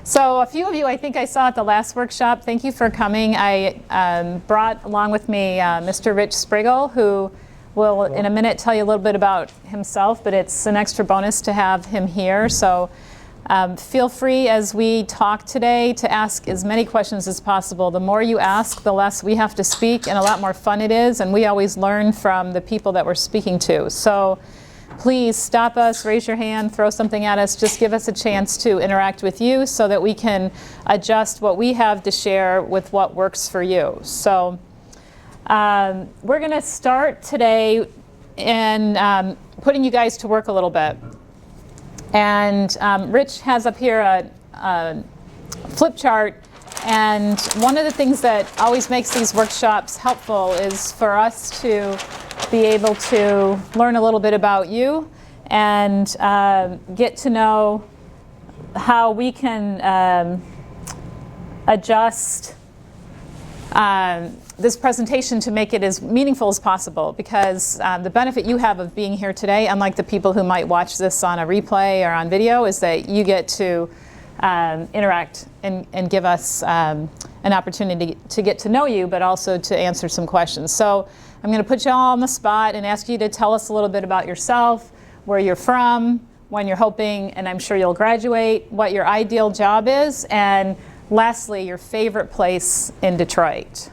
So a few of you I think I saw at the last workshop. Thank you for coming. I brought along with me Mr. Rich Spriggle, who will in a minute tell you a little bit about himself, but it's an extra bonus to have him here. So feel free as we talk today to ask as many questions as possible. The more you ask, the less we have to speak and a lot more fun it is, and we always learn from the people that we're speaking to. So please stop us, raise your hand, throw something at us, just give us a chance to interact with you so that we can adjust what we have to share with what works for you. So we're going to start today in putting you guys to work a little bit. And Rich has up here a flip chart, and one of the things that always makes these workshops helpful is for us to be able to learn a little bit about you and get to know how we can adjust this presentation to make it as meaningful as possible, because the benefit you have of being here today, unlike the people who might watch this on a replay or on video, is that you get to interact and give us an opportunity to get to know you, but also to answer some questions. So I'm going to put you all on the spot and ask you to tell us a little bit about yourself, where you're from, when you're hoping, and I'm sure you'll graduate, what your ideal job is, and lastly, your favorite place in Detroit.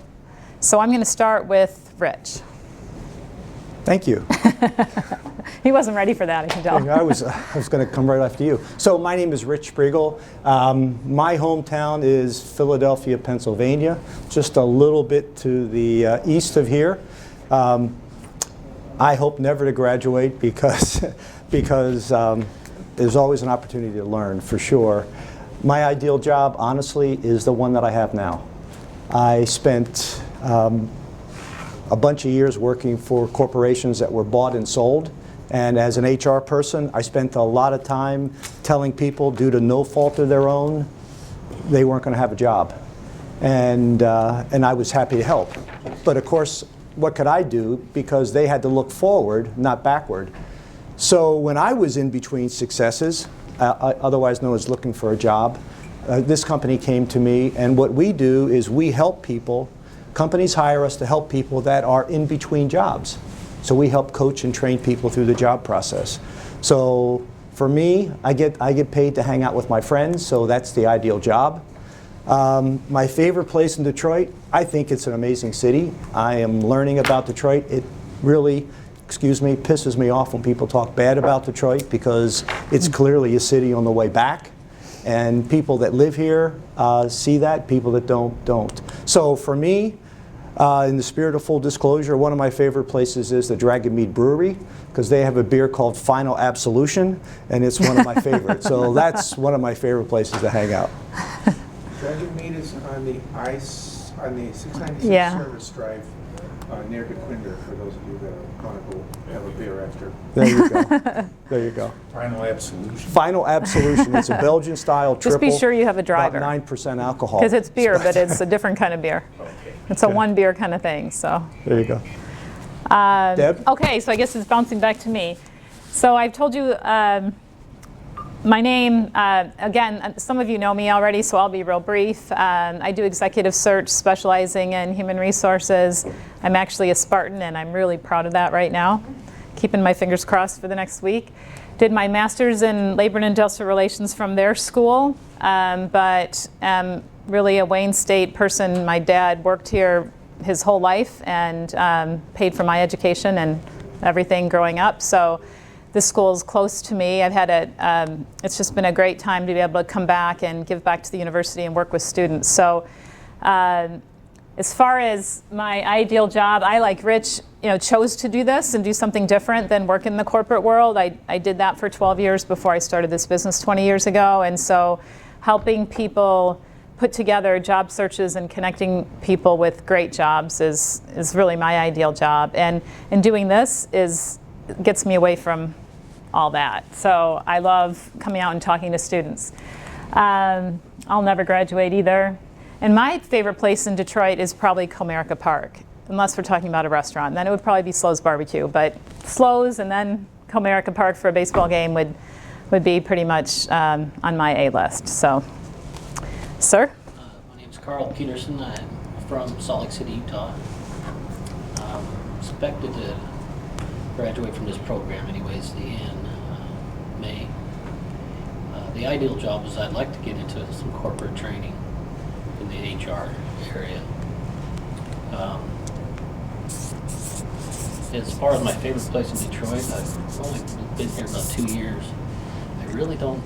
So I'm going to start with Rich. Thank you. He wasn't ready for that, I can tell. I was going to come right after you. So my name is Rich Spriggle. My hometown is Philadelphia, Pennsylvania, just a little bit to the east of here. I hope never to graduate because there's always an opportunity to learn, for sure. My ideal job, honestly, is the one that I have now. I spent a bunch of years working for corporations that were bought and sold. And as an HR person, I spent a lot of time telling people, due to no fault of their own, they weren't going to have a job. And I was happy to help. But of course, what could I do? Because they had to look forward, not backward. So when I was in between successes, otherwise known as looking for a job, this company came to me, and what we do is we help people. Companies hire us to help people that are in between jobs. So we help coach and train people through the job process. So for me, I get paid to hang out with my friends, so that's the ideal job. My favorite place in Detroit, I think it's an amazing city. I am learning about Detroit. It really, pisses me off when people talk bad about Detroit, because it's clearly a city on the way back. And people that live here see that, people that don't. So for me, in the spirit of full disclosure, one of my favorite places is the Dragon Mead Brewery, because they have a beer called Final Absolution, and it's one of my favorites. So that's one of my favorite places to hang out. Dragon Mead is on the ice, on the 696 Service Drive near DeQuinder, for those of you that want to go have a beer after. There you go. There you go. Final Absolution. Final Absolution. It's a Belgian-style triple. Just be sure you have a driver. About 9% alcohol. Because it's beer, but it's a different kind of beer. Okay. It's a one beer kind of thing, so. There you go. Deb? Okay, so I guess it's bouncing back to me. So I've told you my name, again, some of you know me already, so I'll be real brief. I do executive search, specializing in human resources. I'm actually a Spartan, and I'm really proud of that right now. Keeping my fingers crossed for the next week. Did my master's in labor and industrial relations from their school, but am really a Wayne State person. My dad worked here his whole life and paid for my education and everything growing up. So this school is close to me. I've had it's just been a great time to be able to come back and give back to the university and work with students. So as far as my ideal job, I, like Rich, chose to do this and do something different than work in the corporate world. I did that for 12 years before I started this business 20 years ago. And so helping people put together job searches and connecting people with great jobs is really my ideal job. And doing this gets me away from all that. So I love coming out and talking to students. I'll never graduate either. And my favorite place in Detroit is probably Comerica Park, unless we're talking about a restaurant. Then it would probably be Slo's Barbecue. But Slo's and then Comerica Park for a baseball game would would be pretty much on my A list. So, sir? My name's Carl Peterson. I'm from Salt Lake City, Utah. Expected to graduate from this program anyways in May. The ideal job is I'd like to get into some corporate training in the HR area. As far as my favorite place in Detroit, I've only been here about 2 years. I really don't.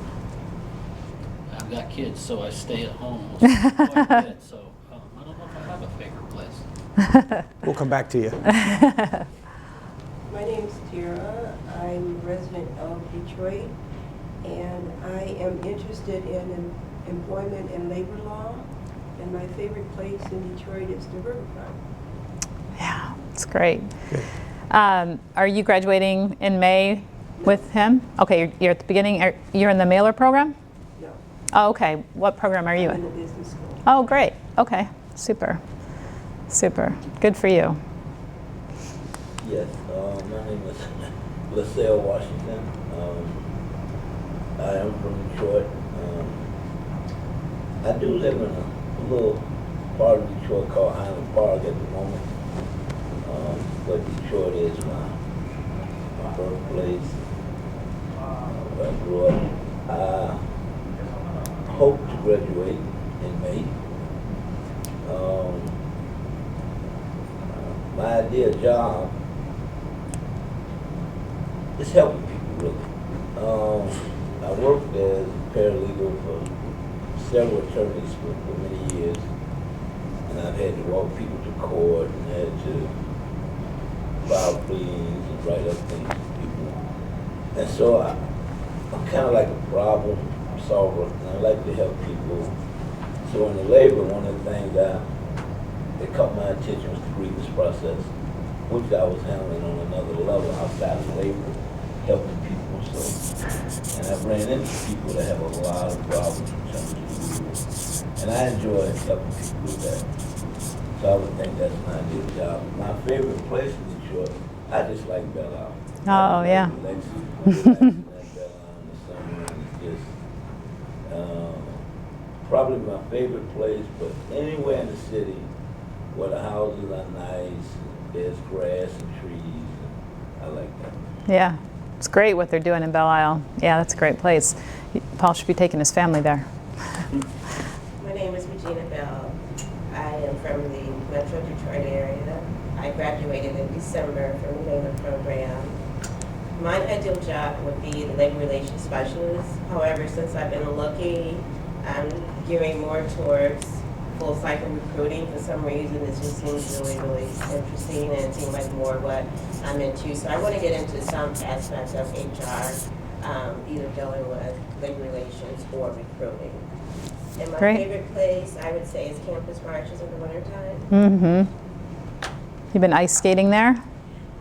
I've got kids, so I stay at home quite a bit. So I don't know if I have a favorite place. We'll come back to you. My name's Tara. I'm a resident of Detroit, and I am interested in employment and labor law. And my favorite place in Detroit is the riverfront. Yeah, it's great. Good. Are you graduating in May with him? Okay, you're at the beginning. You're in the mailer program? No, Oh, okay. What program are you I'm in in? the business school. Oh, great. Okay, super. Super. Good for you. Yes, my name is LaSalle Washington. I am from Detroit. I do live in a little part of Detroit called Highland Park at the moment. But Detroit is my birthplace, where I grew up. I hope to graduate in May. My ideal job is helping people, really. I worked as a paralegal for several attorneys for many years, and I've had to walk people to court and had to file pleadings and write up things for people. And so I'm kind of like a problem solver, and I like to help people. So in the labor, one of the things that caught my attention was the grievance process, which I was handling on another level outside of labor, helping people. So, and I've ran into people that have a lot of problems in terms of grievance, and I enjoy helping people with that. So I would think that's my ideal job. My favorite place in Detroit, I just like Belle Isle. Oh, yeah. Relaxing at Belle Isle in the summer, and it's just probably my favorite place. But anywhere in the city where the houses are nice, there's grass and trees, I like that. Yeah, it's great what they're doing in Belle Isle. Yeah, that's a great place. Paul should be taking his family there. My name is Regina Bell. I am from the Metro Detroit area. I graduated in December from the labor program. My ideal job would be the labor relations specialist. However, since I've been looking, I'm gearing more towards full cycle recruiting. For some reason, it just seems really, really interesting, and it seems like more what I'm into. So I want to get into some aspects of HR, either dealing with labor relations or recruiting. And my Great. favorite place, I would say, is campus marches in the wintertime. Mm-hmm. You've been ice skating there?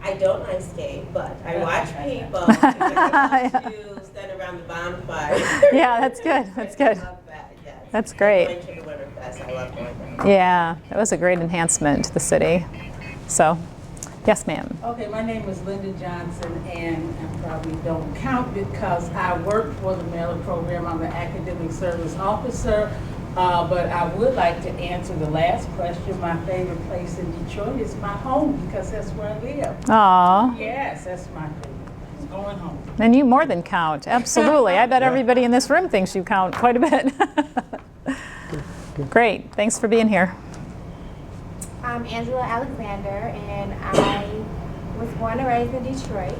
I don't ice skate, but I watch people to stand around the bonfire. Yeah, that's good. That's good. I love that, yes. That's great. Going to the Winterfest, I love going there. Yeah, that was a great enhancement to the city. So, yes, ma'am. Okay, my name is Linda Johnson, and I probably don't count because I work for the mailer program. I'm an academic service officer, but I would like to answer the last question. My favorite place in Detroit is my home because that's where I live. Aw, Yes, that's my favorite. It's going home. and you more than count. Absolutely. I bet everybody in this room thinks you count quite a bit. Great. Thanks for being here. I'm Angela Alexander, and I was born and raised in Detroit.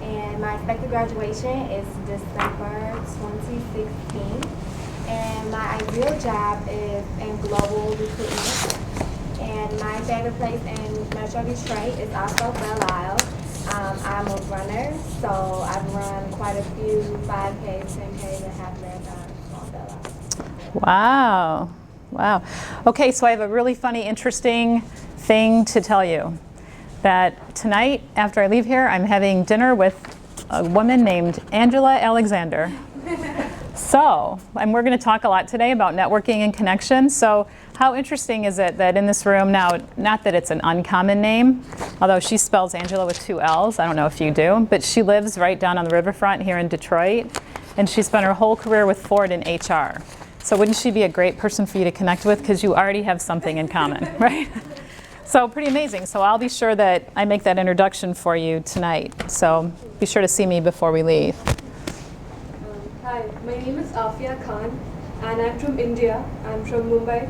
And my expected graduation is December 2016. And my ideal job is in global recruitment. And my favorite place in Metro Detroit is also Belle Isle. I'm a runner, so I've run quite a few 5Ks, 10Ks, and half marathons on Belle Isle. Wow. Wow. Okay, so I have a really funny, interesting thing to tell you. That tonight, after I leave here, I'm having dinner with a woman named Angela Alexander. So, and we're going to talk a lot today about networking and connection. So, how interesting is it that in this room now, not that it's an uncommon name, although she spells Angela with 2 L's, I don't know if you do, but she lives right down on the riverfront here in Detroit. and she spent her whole career with Ford in HR. So wouldn't she be a great person for you to connect with, because you already have something in common, right? So pretty amazing. So I'll be sure that I make that introduction for you tonight. So be sure to see me before we leave. Hi, my name is Afia Khan and I'm from India. I'm from Mumbai.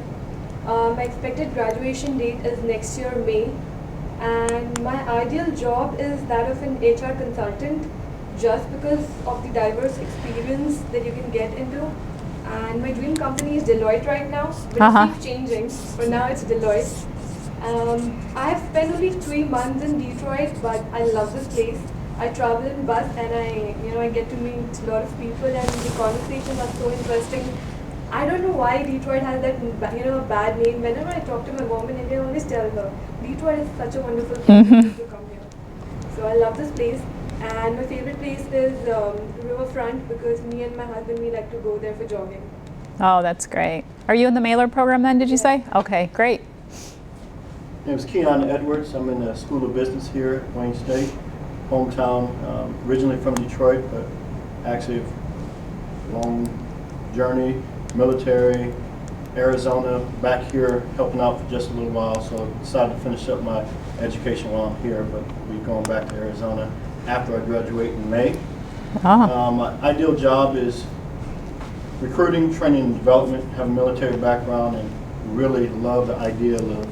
My expected graduation date is next year, May. And my ideal job is that of an HR consultant, just because of the diverse experience that you can get into. And my dream company is Deloitte right now, but it keeps changing. For now it's Deloitte. I've spent only 3 months in Detroit, but I love this place. I travel in bus and I get to meet a lot of people and the conversations are so interesting. I don't know why Detroit has that bad name. Whenever I talk to my mom in India, I always tell her Detroit is such a wonderful place to come here. So I love this place, and my favorite place is Riverfront, because me and my husband, we like to go there for jogging. Oh, that's great. Are you in the mailer program then, did you say? Okay, great. My name is Keon Edwards. I'm in the School of Business here at Wayne State, hometown, originally from Detroit, but actually a long journey, military, Arizona, back here helping out for just a little while, so I decided to finish up my education while I'm here, but we'll be going back to Arizona after I graduate in May. My ideal job is recruiting, training, and development, have a military background, and really love the idea of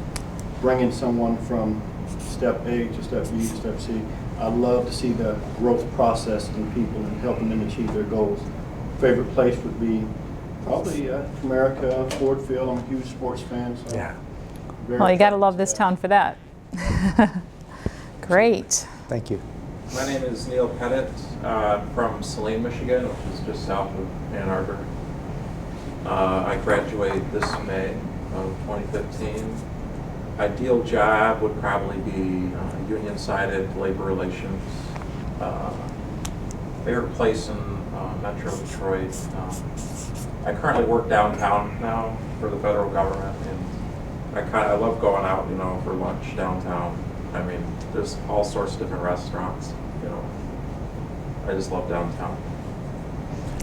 bringing someone from step A to step B to step C. I love to see the growth process in people and helping them achieve their goals. Favorite place would be probably America, Ford Field. I'm a huge sports fan. So Yeah. Well, you got to love this town for that. Great. Thank you. My name is Neil Pettit from Saline, Michigan, which is just south of Ann Arbor. I graduated this May of 2015. Ideal job would probably be union-sided labor relations. Favorite place in Metro Detroit. I currently work downtown now for the federal government, and I love going out, for lunch downtown. I mean, there's all sorts of different restaurants. I just love downtown.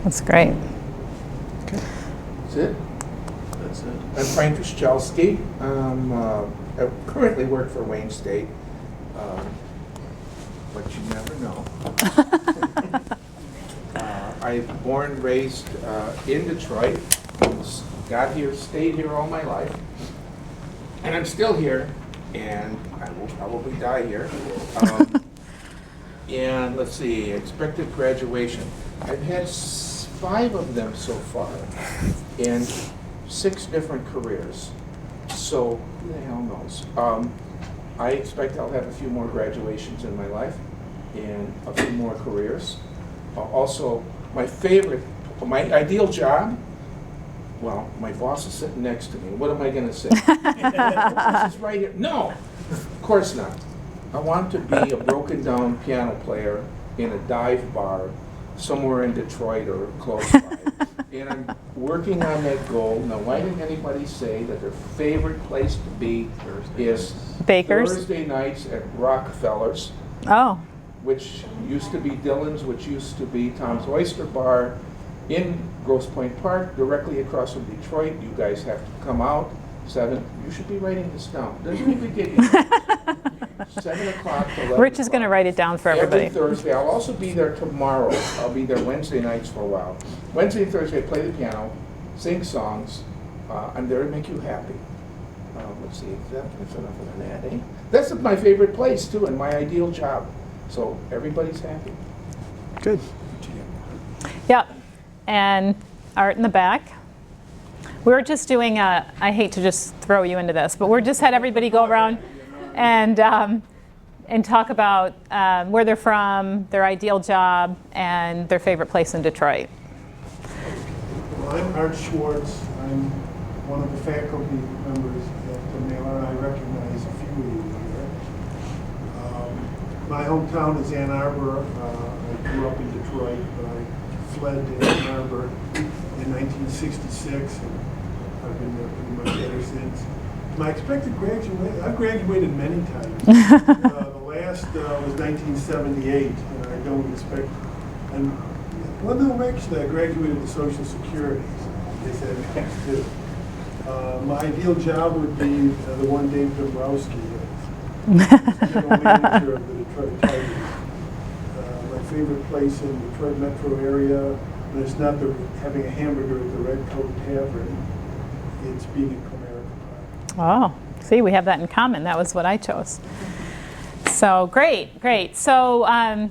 That's great. Okay. That's it? That's it. I'm Frank Tuszczelski. I currently work for Wayne State, but you never know. I was born and raised in Detroit, got here, stayed here all my life, and I'm still here, and I will probably die here. And let's see, expected graduation. I've had 5 of them so far, and 6 different careers. So who the hell knows? I expect I'll have a few more graduations in my life and a few more careers. Also, my ideal job, well, my boss is sitting next to me. What am I going to say? This is right here. No, of course not. I want to be a broken down piano player in a dive bar somewhere in Detroit or close by. And I'm working on that goal. Now, why didn't anybody say that their favorite place to be is Baker's? Thursday nights at Rockefeller's, Oh, which used to be Dillon's, which used to be Tom's Oyster Bar in Grosse Pointe Park, directly across from Detroit. You guys have to come out. 7, you should be writing this down. Doesn't even get you. 7 o'clock to 11 Rich is going to o'clock. write it down for everybody. Every Thursday. I'll also be there tomorrow. I'll be there Wednesday nights for a while. Wednesday and Thursday, I play the piano, sing songs. I'm there to make you happy. Let's see, that's enough of an ad, eh? That's my favorite place, too, and my ideal job. So everybody's happy. Good. Yep. And Art in the back. We were just doing I hate to just throw you into this, but we're just had everybody go around and talk about where they're from, their ideal job, and their favorite place in Detroit. Well, I'm Art Schwartz. I'm one of the faculty members at the Mailer. I recognize a few of you here. My hometown is Ann Arbor. I grew up in Detroit, but I fled to Ann Arbor in 1966, and I've been there pretty much ever since. My expected graduation, I've graduated many times. The last was 1978, and I don't expect, and Well, no, actually, I graduated with Social Security, so I guess that has to do. My ideal job would be the one Dave Dombrowski has, general manager of the Detroit Tigers. My favorite place in the Detroit metro area, and it's not having a hamburger at the Red Coat Tavern, it's being in Comerica Park. Oh, see, we have that in common. That was what I chose. So great, great. So I'm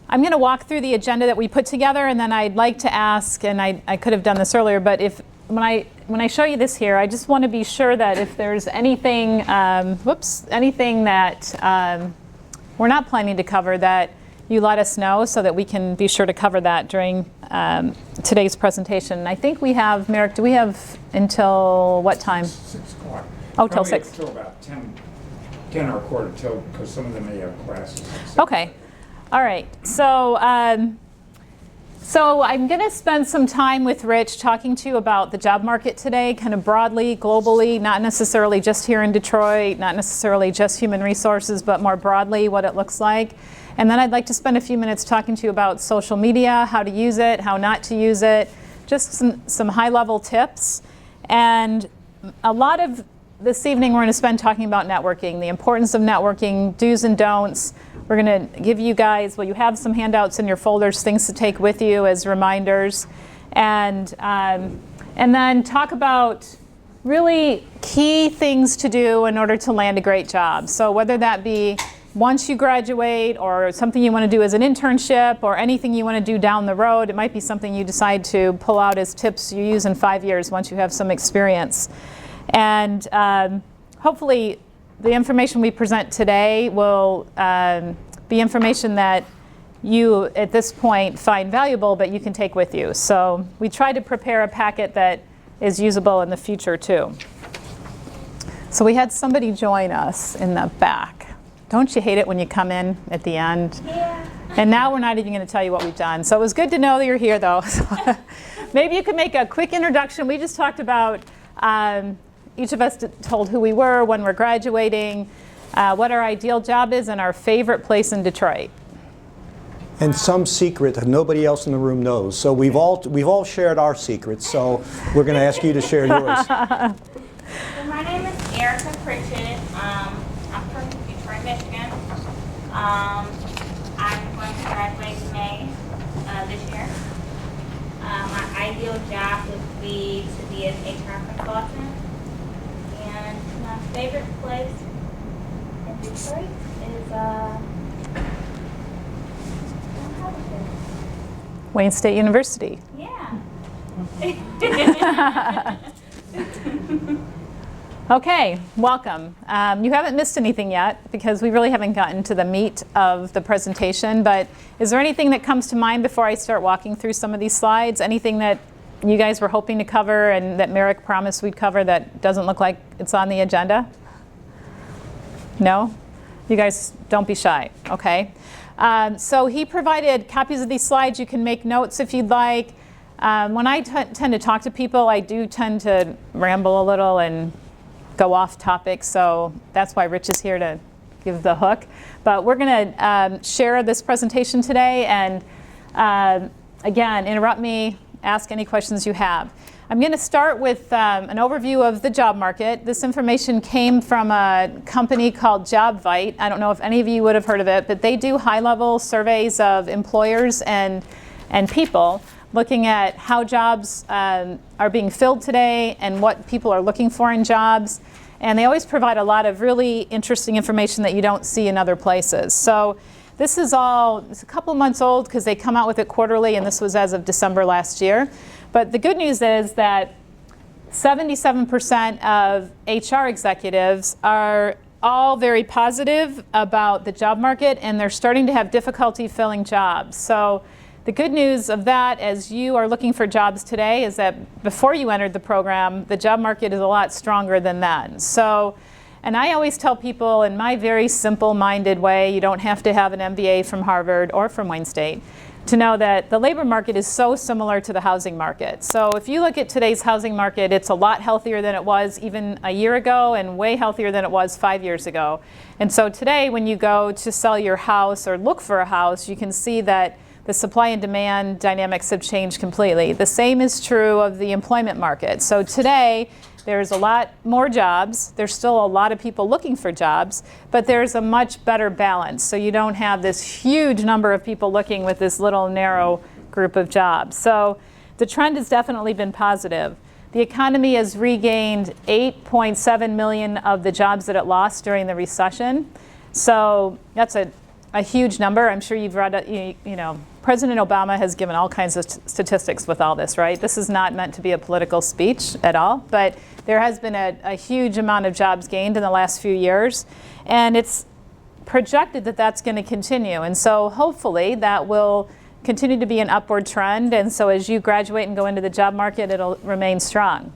going to walk through the agenda that we put together, and then I'd like to ask, and I could have done this earlier, but when I show you this here, I just want to be sure that if there's anything, anything that we're not planning to cover, that you let us know so that we can be sure to cover that during today's presentation. I think we have, Merrick, do we have until what time? 6 o'clock. Oh, till 6. Till about 10 or a quarter till, because some of them may have classes. Okay. All right. So, so I'm going to spend some time with Rich talking to you about the job market today, kind of broadly, globally, not necessarily just here in Detroit, not necessarily just human resources, but more broadly what it looks like. And then I'd like to spend a few minutes talking to you about social media, how to use it, how not to use it, just some high-level tips. And a lot of this evening we're going to spend talking about networking, the importance of networking, do's and don'ts. We're going to give you guys, well, you have some handouts in your folders, things to take with you as reminders. And then talk about really key things to do in order to land a great job. So whether that be once you graduate or something you want to do as an internship or anything you want to do down the road, it might be something you decide to pull out as tips you use in 5 years once you have some experience. And hopefully the information we present today will be information that you at this point find valuable but you can take with you. So we try to prepare a packet that is usable in the future too. So we had somebody join us in the back. Don't you hate it when you come in at the end? Yeah. And now we're not even going to tell you what we've done. So it was good to know that you're here though. Maybe you could make a quick introduction. We just talked about each of us told who we were, when we're graduating, what our ideal job is, and our favorite place in Detroit. And some secret that nobody else in the room knows. So we've all shared our secrets. So we're going to ask you to share yours. So my name is Erica Pritchett. I'm from Detroit, Michigan. I'm going to graduate in May this year. My ideal job would be to be an HR consultant. And my favorite place in Detroit is Wayne State University. Yeah. Okay, welcome. You haven't missed anything yet because we really haven't gotten to the meat of the presentation, but is there anything that comes to mind before I start walking through some of these slides? Anything that you guys were hoping to cover and that Merrick promised we'd cover that doesn't look like it's on the agenda? No? You guys don't be shy, okay? So he provided copies of these slides. You can make notes if you'd like. When I tend to talk to people, I do tend to ramble a little and go off topic, so that's why Rich is here to give the hook. But we're going to share this presentation today, and again, interrupt me, ask any questions you have. I'm going to start with an overview of the job market. This information came from a company called JobVite. I don't know if any of you would have heard of it, but they do high-level surveys of employers and people, looking at how jobs are being filled today and what people are looking for in jobs. And they always provide a lot of really interesting information that you don't see in other places. So this is it's a couple months old because they come out with it quarterly, and this was as of December last year. But the good news is that 77% of HR executives are all very positive about the job market, and they're starting to have difficulty filling jobs. So the good news of that, as you are looking for jobs today, is that before you entered the program, the job market is a lot stronger than then. So, and I always tell people in my very simple-minded way, you don't have to have an MBA from Harvard or from Wayne State, to know that the labor market is so similar to the housing market. So if you look at today's housing market, it's a lot healthier than it was even a year ago and way healthier than it was 5 years ago. And so today when you go to sell your house or look for a house, you can see that the supply and demand dynamics have changed completely. The same is true of the employment market. So today, there's a lot more jobs. There's still a lot of people looking for jobs, but there's a much better balance. So you don't have this huge number of people looking with this little narrow group of jobs. So the trend has definitely been positive. The economy has regained 8.7 million of the jobs that it lost during the recession. So that's a huge number. I'm sure you've read it, you know, President Obama has given all kinds of statistics with all this, right? This is not meant to be a political speech at all, but there has been a huge amount of jobs gained in the last few years, and it's projected that that's going to continue. And so hopefully that will continue to be an upward trend, and so as you graduate and go into the job market, it'll remain strong.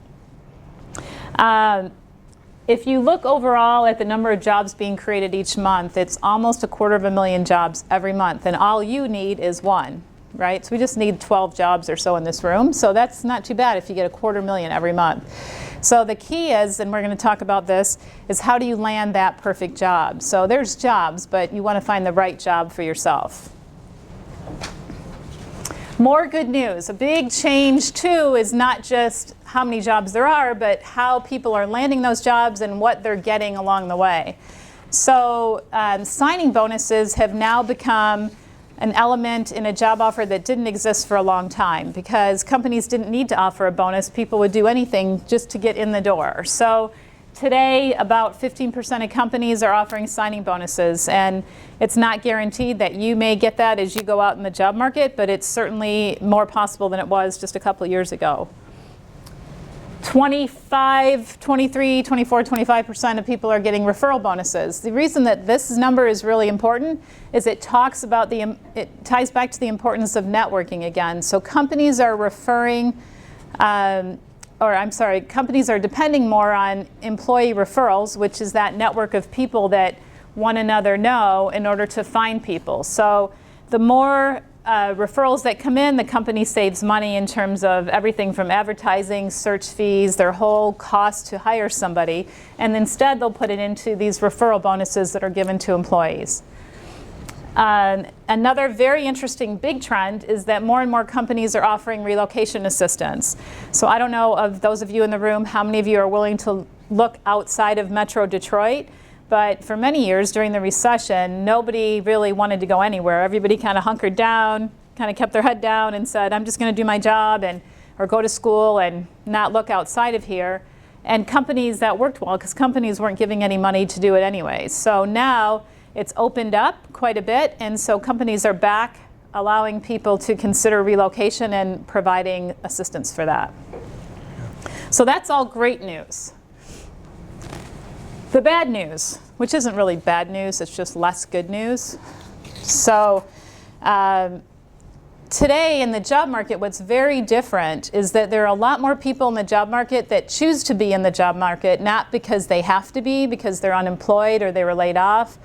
If you look overall at the number of jobs being created each month, it's almost 250,000 jobs every month, and all you need is one, right? So we just need 12 jobs or so in this room, so that's not too bad if you get 250,000 every month. So the key is, and we're going to talk about this, is how do you land that perfect job? So there's jobs, but you want to find the right job for yourself. More good news. A big change, too, is not just how many jobs there are, but how people are landing those jobs and what they're getting along the way. So signing bonuses have now become an element in a job offer that didn't exist for a long time because companies didn't need to offer a bonus. People would do anything just to get in the door. So today, about 15% of companies are offering signing bonuses, and it's not guaranteed that you may get that as you go out in the job market, but it's certainly more possible than it was just a couple of years ago. 25, 23, 24, 25% of people are getting referral bonuses. The reason that this number is really important is it ties back to the importance of networking again. So companies are companies are depending more on employee referrals, which is that network of people that one another know in order to find people. So the more referrals that come in, the company saves money in terms of everything from advertising, search fees, their whole cost to hire somebody, and instead they'll put it into these referral bonuses that are given to employees. Another very interesting big trend is that more and more companies are offering relocation assistance. So I don't know of those of you in the room, how many of you are willing to look outside of Metro Detroit, but for many years during the recession, nobody really wanted to go anywhere. Everybody kind of hunkered down, kind of kept their head down and said, I'm just going to do my job or go to school and not look outside of here. And companies, that worked well because companies weren't giving any money to do it anyway. So now it's opened up quite a bit, and so companies are back allowing people to consider relocation and providing assistance for that. So that's all great news. The bad news, which isn't really bad news, it's just less good news. So today in the job market, what's very different is that there are a lot more people in the job market that choose to be in the job market, not because they have to be, because they're unemployed or they were laid off,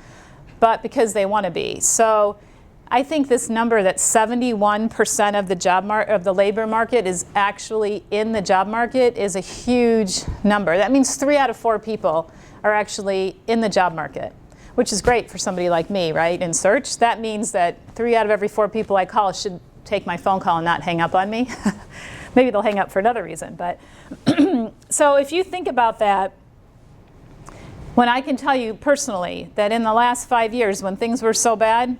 but because they want to be. So I think this number that 71% of the labor market is actually in the job market is a huge number. That means 3 out of 4 people are actually in the job market, which is great for somebody like me, right, in search. That means that 3 out of every 4 people I call should take my phone call and not hang up on me. Maybe they'll hang up for another reason, but so if you think about that, when I can tell you personally that in the last 5 years when things were so bad,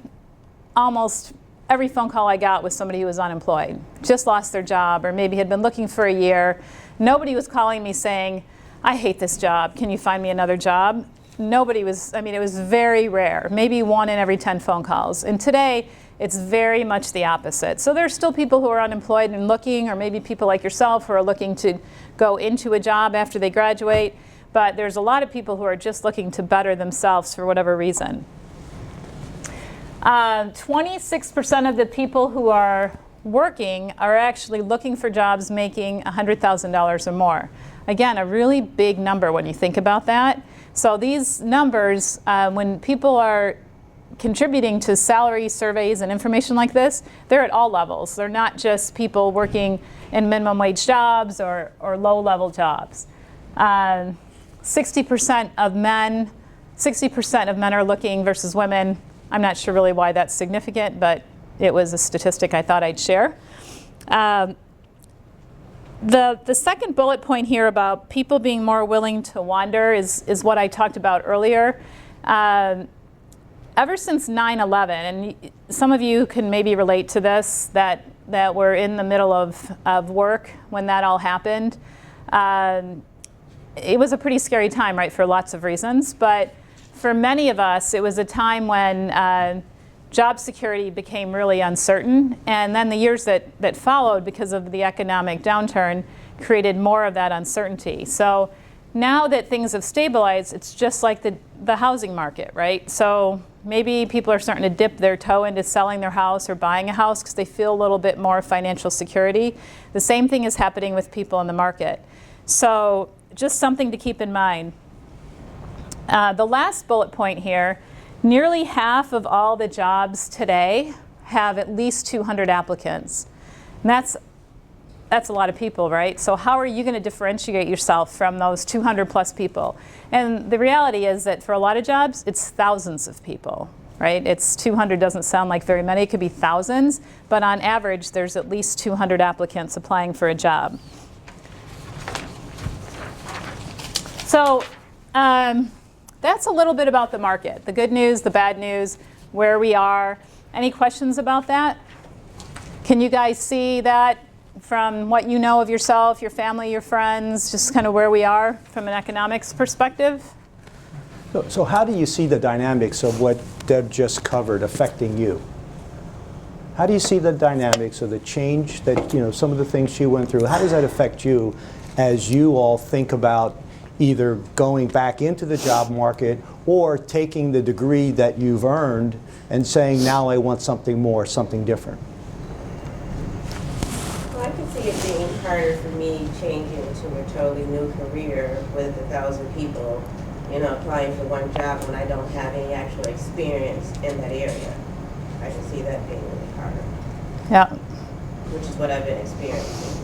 almost every phone call I got was somebody who was unemployed, just lost their job, or maybe had been looking for a year. Nobody was calling me saying, I hate this job, can you find me another job? Nobody was, it was very rare, maybe 1 in every 10 phone calls. And today, it's very much the opposite. So there's still people who are unemployed and looking, or maybe people like yourself who are looking to go into a job after they graduate. But there's a lot of people who are just looking to better themselves for whatever reason. 26% of the people who are working are actually looking for jobs making $100,000 or more. Again, a really big number when you think about that. So these numbers, when people are contributing to salary surveys and information like this, they're at all levels. They're not just people working in minimum wage jobs or low-level jobs. 60% of men are looking versus women. I'm not sure really why that's significant, but it was a statistic I thought I'd share. The second bullet point here about people being more willing to wander is what I talked about earlier. Ever since 9/11, and some of you can maybe relate to this, that were in the middle of work when that all happened. It was a pretty scary time, right, for lots of reasons. But for many of us, it was a time when job security became really uncertain. And then the years that followed, because of the economic downturn, created more of that uncertainty. So now that things have stabilized, it's just like the housing market, right? So maybe people are starting to dip their toe into selling their house or buying a house because they feel a little bit more financial security. The same thing is happening with people in the market. So just something to keep in mind. The last bullet point here, nearly half of all the jobs today have at least 200 applicants. And that's a lot of people, right? So how are you going to differentiate yourself from those 200 plus people? And the reality is that for a lot of jobs, it's thousands of people, right? It's 200 doesn't sound like very many. It could be thousands, but on average, there's at least 200 applicants applying for a job. So that's a little bit about the market, the good news, the bad news, where we are. Any questions about that? Can you guys see that from what you know of yourself, your family, your friends, just kind of where we are from an economics perspective? So how do you see the dynamics of what Deb just covered affecting you? How do you see the dynamics of the change that, some of the things she went through, how does that affect you as you all think about either going back into the job market or taking the degree that you've earned and saying, now I want something more, something different? Well, I can see it being harder for me changing to a totally new career with 1,000 people, applying for one job when I don't have any actual experience in that area. I can see that being really harder. Yeah. Which is what I've been experiencing.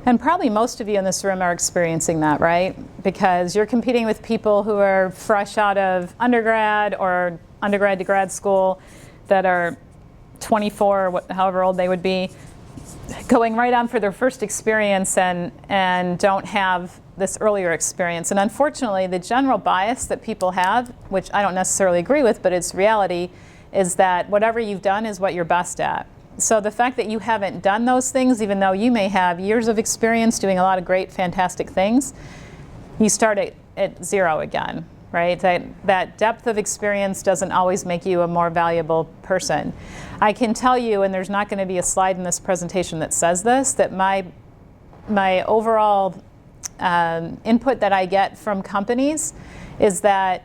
And probably most of you in this room are experiencing that, right? Because you're competing with people who are fresh out of undergrad or undergrad to grad school that are 24, however old they would be, going right on for their first experience and don't have this earlier experience. And unfortunately, the general bias that people have, which I don't necessarily agree with, but it's reality, is that whatever you've done is what you're best at. So the fact that you haven't done those things, even though you may have years of experience doing a lot of great, fantastic things, you start at zero again, right? That depth of experience doesn't always make you a more valuable person. I can tell you, and there's not going to be a slide in this presentation that says this, that my overall input that I get from companies is that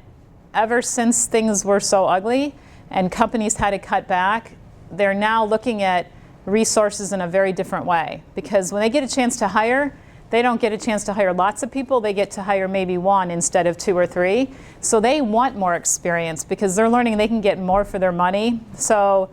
ever since things were so ugly and companies had to cut back, they're now looking at resources in a very different way. Because when they get a chance to hire, they don't get a chance to hire lots of people, they get to hire maybe one instead of 2 or 3. So they want more experience because they're learning they can get more for their money. So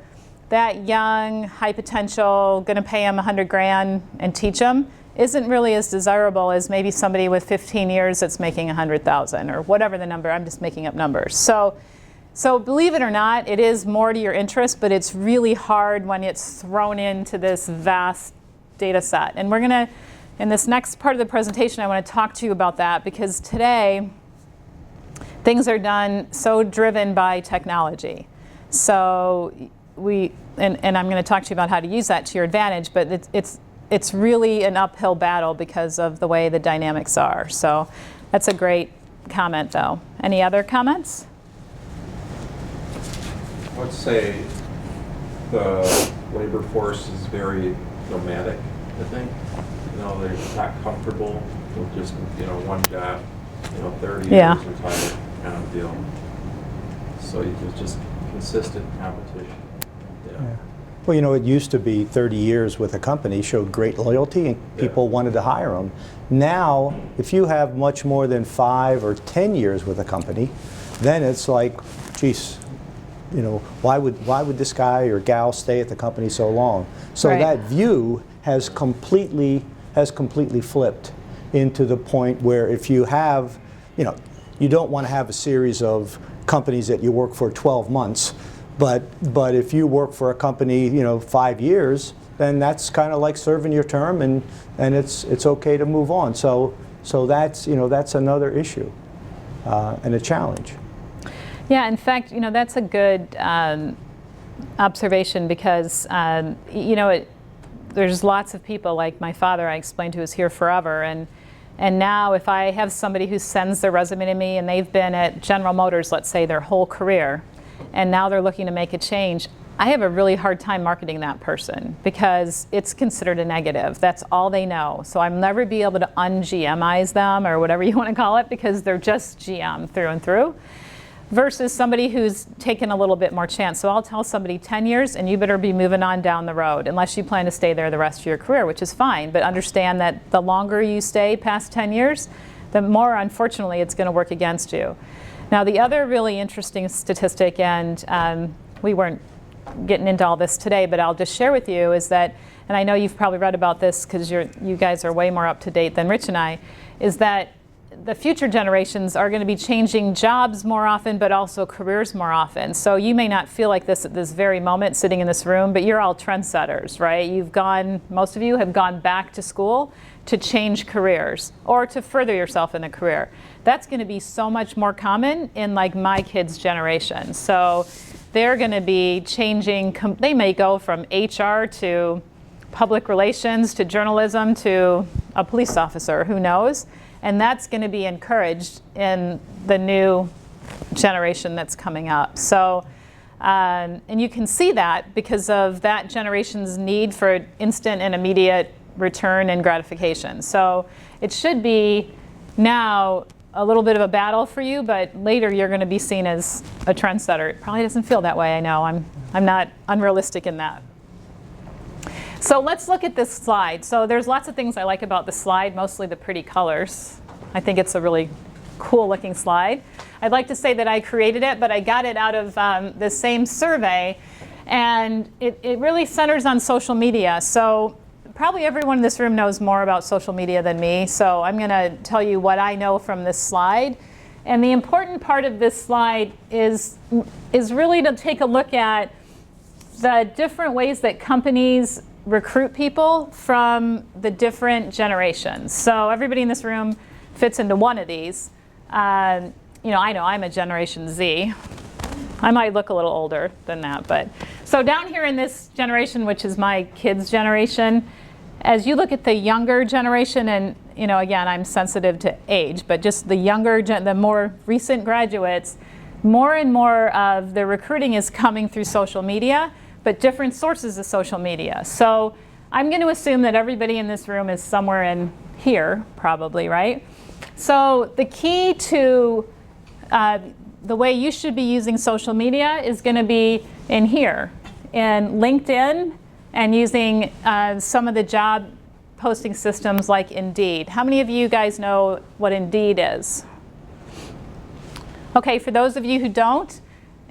that young, high potential, gonna pay them 100 grand and teach them isn't really as desirable as maybe somebody with 15 years that's making 100,000 or whatever the number, I'm just making up numbers. So believe it or not, it is more to your interest, but it's really hard when it's thrown into this vast data set. And we're gonna, in this next part of the presentation, I wanna talk to you about that because today, things are done so driven by technology. So and I'm gonna talk to you about how to use that to your advantage, but it's really an uphill battle because of the way the dynamics are. So that's a great comment though. Any other comments? Let's say the labor force is very nomadic, I think. They're not comfortable with just, one job, 30 years retired kind of deal. So it's just consistent competition. Yeah. Well, it used to be 30 years with a company showed great loyalty and people wanted to hire them. Now, if you have much more than 5 or 10 years with a company, then it's like, geez, why would this guy or gal stay at the company so long? So that view has completely flipped into the point where if you have, you don't want to have a series of companies that you work for 12 months But if you work for a company, 5 years, then that's kind of like serving your term, and it's okay to move on. So that's that's another issue and a challenge. Yeah, in fact, that's a good observation because there's lots of people like my father I explained to is here forever, and now if I have somebody who sends their resume to me and they've been at General Motors, let's say, their whole career, and now they're looking to make a change, I have a really hard time marketing that person because it's considered a negative. That's all they know. So I'll never be able to un-GMize them or whatever you want to call it because they're just GM through and through. Versus somebody who's taken a little bit more chance. So I'll tell somebody 10 years and you better be moving on down the road unless you plan to stay there the rest of your career, which is fine. But understand that the longer you stay past 10 years, the more, unfortunately, it's going to work against you. Now, the other really interesting statistic, and we weren't getting into all this today, but I'll just share with you is that, and I know you've probably read about this because you guys are way more up to date than Rich and I, is that the future generations are going to be changing jobs more often, but also careers more often. So you may not feel like this at this very moment sitting in this room, but you're all trendsetters, right? Most of you have gone back to school to change careers or to further yourself in a career. That's going to be so much more common in like my kids' generation. So they're going to be changing, they may go from HR to public relations to journalism to a police officer, who knows? And that's going to be encouraged in the new generation that's coming up. So, and you can see that because of that generation's need for instant and immediate return and gratification. So it should be now a little bit of a battle for you, but later you're going to be seen as a trendsetter. It probably doesn't feel that way, I know. I'm not unrealistic in that. So let's look at this slide. So there's lots of things I like about the slide, mostly the pretty colors. I think it's a really cool looking slide. I'd like to say that I created it, but I got it out of the same survey. And it really centers on social media. So probably everyone in this room knows more about social media than me. So I'm going to tell you what I know from this slide. And the important part of this slide is really to take a look at the different ways that companies recruit people from the different generations. So everybody in this room fits into one of these. I know I'm a Generation Z. I might look a little older than that, but so down here in this generation, which is my kids' generation, as you look at the younger generation, and again, I'm sensitive to age, but just the younger, the more recent graduates, more and more of the recruiting is coming through social media, but different sources of social media. So I'm going to assume that everybody in this room is somewhere in here, probably, right? So the key to the way you should be using social media is going to be in here, in LinkedIn, and using some of the job posting systems like Indeed. How many of you guys know what Indeed is? Okay, for those of you who don't,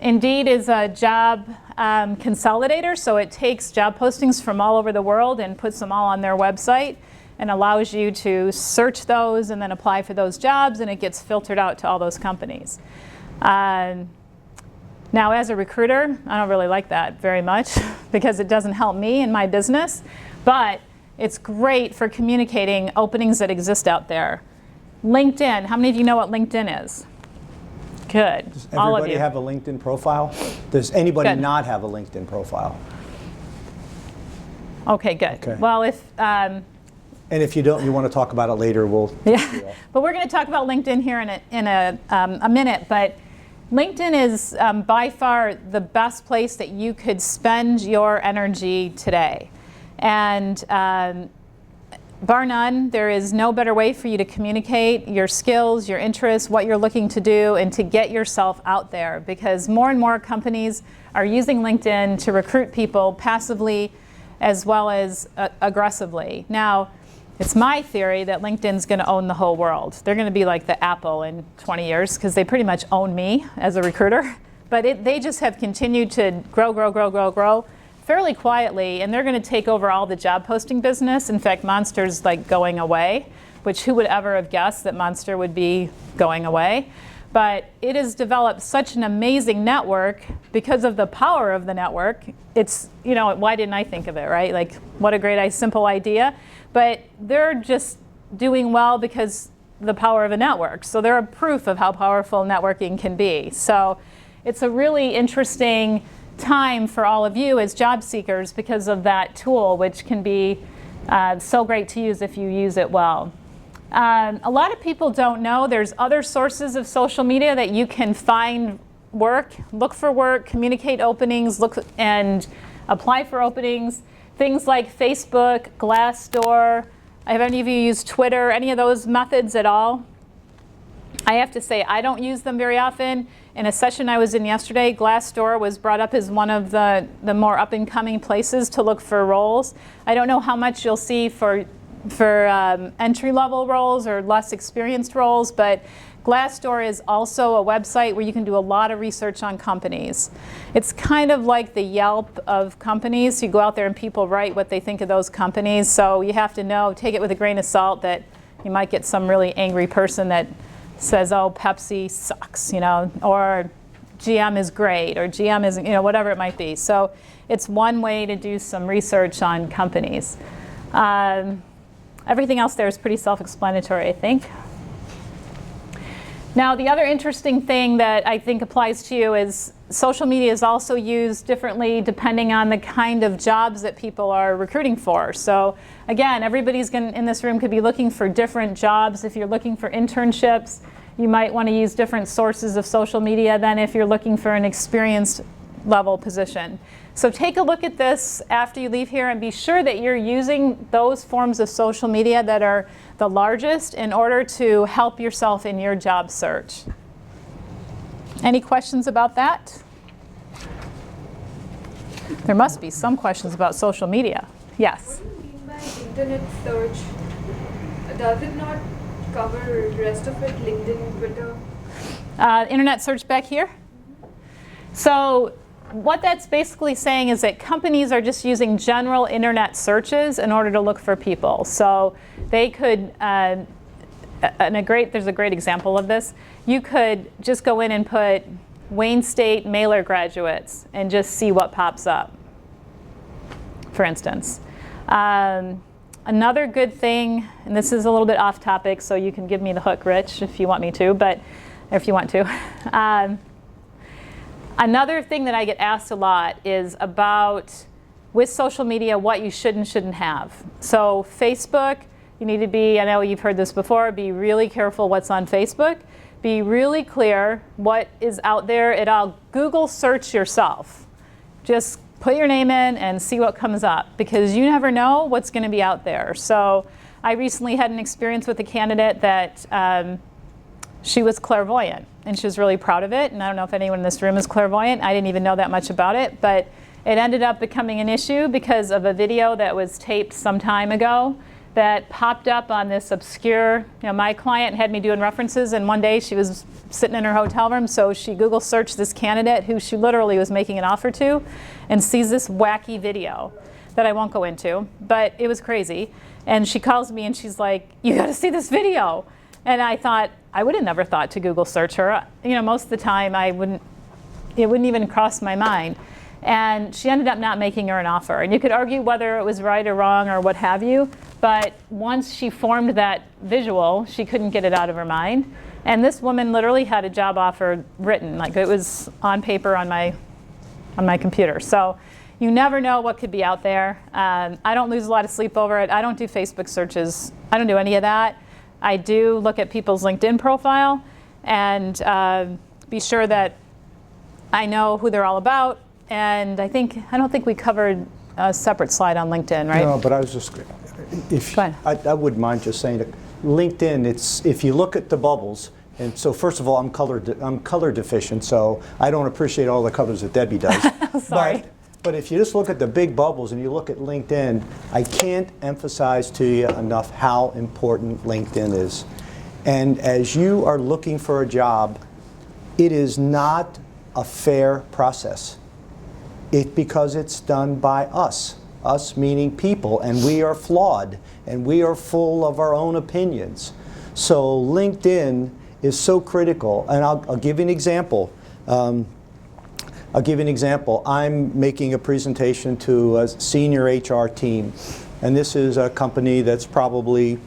Indeed is a job consolidator, so it takes job postings from all over the world and puts them all on their website and allows you to search those and then apply for those jobs, and it gets filtered out to all those companies. Now, as a recruiter, I don't really like that very much because it doesn't help me in my business, but it's great for communicating openings that exist out there. LinkedIn, how many of you know what LinkedIn is? Good. Does all of everybody you. have a LinkedIn profile? Does anybody Good. not have a LinkedIn profile? Okay, good. Okay. Well, if And if you don't, you want to talk about it later, we'll yeah, but we're going to talk about LinkedIn here in a minute. But LinkedIn is by far the best place that you could spend your energy today. And bar none, there is no better way for you to communicate your skills, your interests, what you're looking to do, and to get yourself out there. Because more and more companies are using LinkedIn to recruit people passively as well as aggressively. Now, it's my theory that LinkedIn's going to own the whole world. They're going to be like the Apple in 20 years because they pretty much own me as a recruiter. But they just have continued to grow fairly quietly, and they're going to take over all the job posting business. In fact, Monster's like going away, which who would ever have guessed that Monster would be going away? But it has developed such an amazing network because of the power of the network. It's, you know, why didn't I think of it, right? Like, what a great, simple idea. But they're just doing well because the power of a network. So they're a proof of how powerful networking can be. So it's a really interesting time for all of you as job seekers because of that tool, which can be so great to use if you use it well. A lot of people don't know there's other sources of social media that you can find work, look for work, communicate openings, look and apply for openings. Things like Facebook, Glassdoor. Have any of you used Twitter, any of those methods at all? I have to say I don't use them very often. In a session I was in yesterday, Glassdoor was brought up as one of the more up and coming places to look for roles. I don't know how much you'll see for entry-level roles or less experienced roles, but Glassdoor is also a website where you can do a lot of research on companies. It's kind of like the Yelp of companies. You go out there and people write what they think of those companies, so you have to know, take it with a grain of salt, that you might get some really angry person that says, oh, Pepsi sucks, you know, or GM is great, or GM is, you know, whatever it might be. So it's one way to do some research on companies. Everything else there is pretty self-explanatory, I think. Now, the other interesting thing that I think applies to you is social media is also used differently depending on the kind of jobs that people are recruiting for. So again, everybody's in this room could be looking for different jobs. If you're looking for internships, you might want to use different sources of social media than if you're looking for an experienced level position. So take a look at this after you leave here and be sure that you're using those forms of social media that are the largest in order to help yourself in your job search. Any questions about that? There must be some questions about social media. Yes? What do you mean by internet search? Does it not cover the rest of it, LinkedIn, Twitter? Internet search back here? So what that's basically saying is that companies are just using general internet searches in order to look for people. So they could, there's a great example of this. You could just go in and put Wayne State mailer graduates and just see what pops up, for instance. Another good thing, and this is a little bit off topic, so you can give me the hook, Rich, if you want me to, but if you want to. Another thing that I get asked a lot is about, with social media, what you should and shouldn't have. So Facebook, you need to be, I know you've heard this before, be really careful what's on Facebook. Be really clear what is out there at all. Google search yourself. Just put your name in and see what comes up, because you never know what's going to be out there. So I recently had an experience with a candidate that she was clairvoyant, and she was really proud of it. And I don't know if anyone in this room is clairvoyant. I didn't even know that much about it, but it ended up becoming an issue because of a video that was taped some time ago that popped up on this obscure, my client had me doing references, and one day she was sitting in her hotel room, so she Google searched this candidate who she literally was making an offer to, and sees this wacky video that I won't go into, but it was crazy. And she calls me and she's like, you gotta see this video. And I thought, I would have never thought to Google search her. Most of the time it wouldn't even cross my mind. And she ended up not making her an offer. And you could argue whether it was right or wrong or what have you, but once she formed that visual, she couldn't get it out of her mind. And this woman literally had a job offer written, like it was on paper on my computer. So you never know what could be out there. I don't lose a lot of sleep over it. I don't do Facebook searches. I don't do any of that. I do look at people's LinkedIn profile and be sure that I know who they're all about. And I don't think we covered a separate slide on LinkedIn, right? No, but I was just, I wouldn't mind just saying that LinkedIn, if you look at the bubbles, and so first of all, I'm color deficient, so I don't appreciate all the colors that Debbie does. Sorry. But if you just look at the big bubbles and you look at LinkedIn, I can't emphasize to you enough how important LinkedIn is. And as you are looking for a job, it is not a fair process. Because it's done by us meaning people, and we are flawed, and we are full of our own opinions. So LinkedIn is so critical. And I'll give you an example. I'll give you an example. I'm making a presentation to a senior HR team, and this is a company that's probably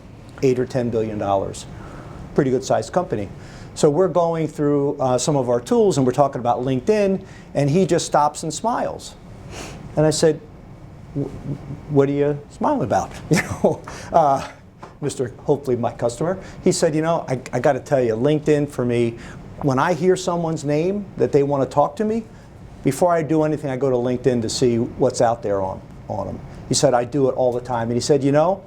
$8 or $10 billion. Pretty good sized company. So we're going through some of our tools, and we're talking about LinkedIn, and he just stops and smiles. And I said, what are you smiling about? You know, Mr. hopefully my customer. He said, you know, I got to tell you, LinkedIn for me, when I hear someone's name that they want to talk to me, before I do anything, I go to LinkedIn to see what's out there on them. He said, I do it all the time. And he said, you know,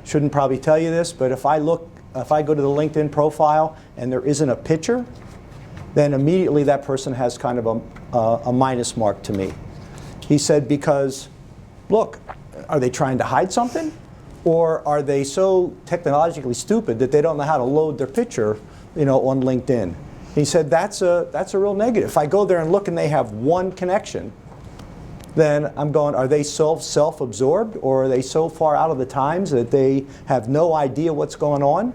shouldn't probably tell you this, but if I go to the LinkedIn profile and there isn't a picture, then immediately that person has kind of a minus mark to me. He said, because, look, are they trying to hide something? Or are they so technologically stupid that they don't know how to load their picture, you know, on LinkedIn? He said, that's a real negative. If I go there and look and they have one connection, then I'm going, are they self-absorbed, or are they so far out of the times that they have no idea what's going on?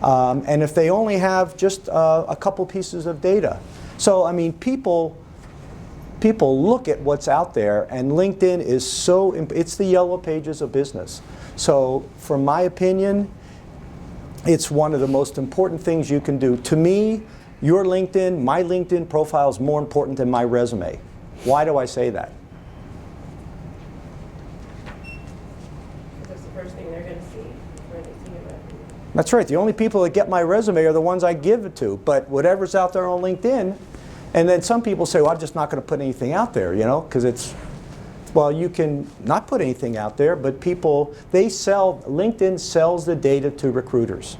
And if they only have just a couple pieces of data. So, I mean, people look at what's out there, and LinkedIn is so, it's the yellow pages of business. So, from my opinion, it's one of the most important things you can do. To me, your LinkedIn, my LinkedIn profile is more important than my resume. Why do I say that? That's the first thing they're going to see when they see your resume. That's right. The only people that get my resume are the ones I give it to. But whatever's out there on LinkedIn, and then some people say, well, I'm just not going to put anything out there, you know, because it's, well, you can not put anything out there, but people, LinkedIn sells the data to recruiters.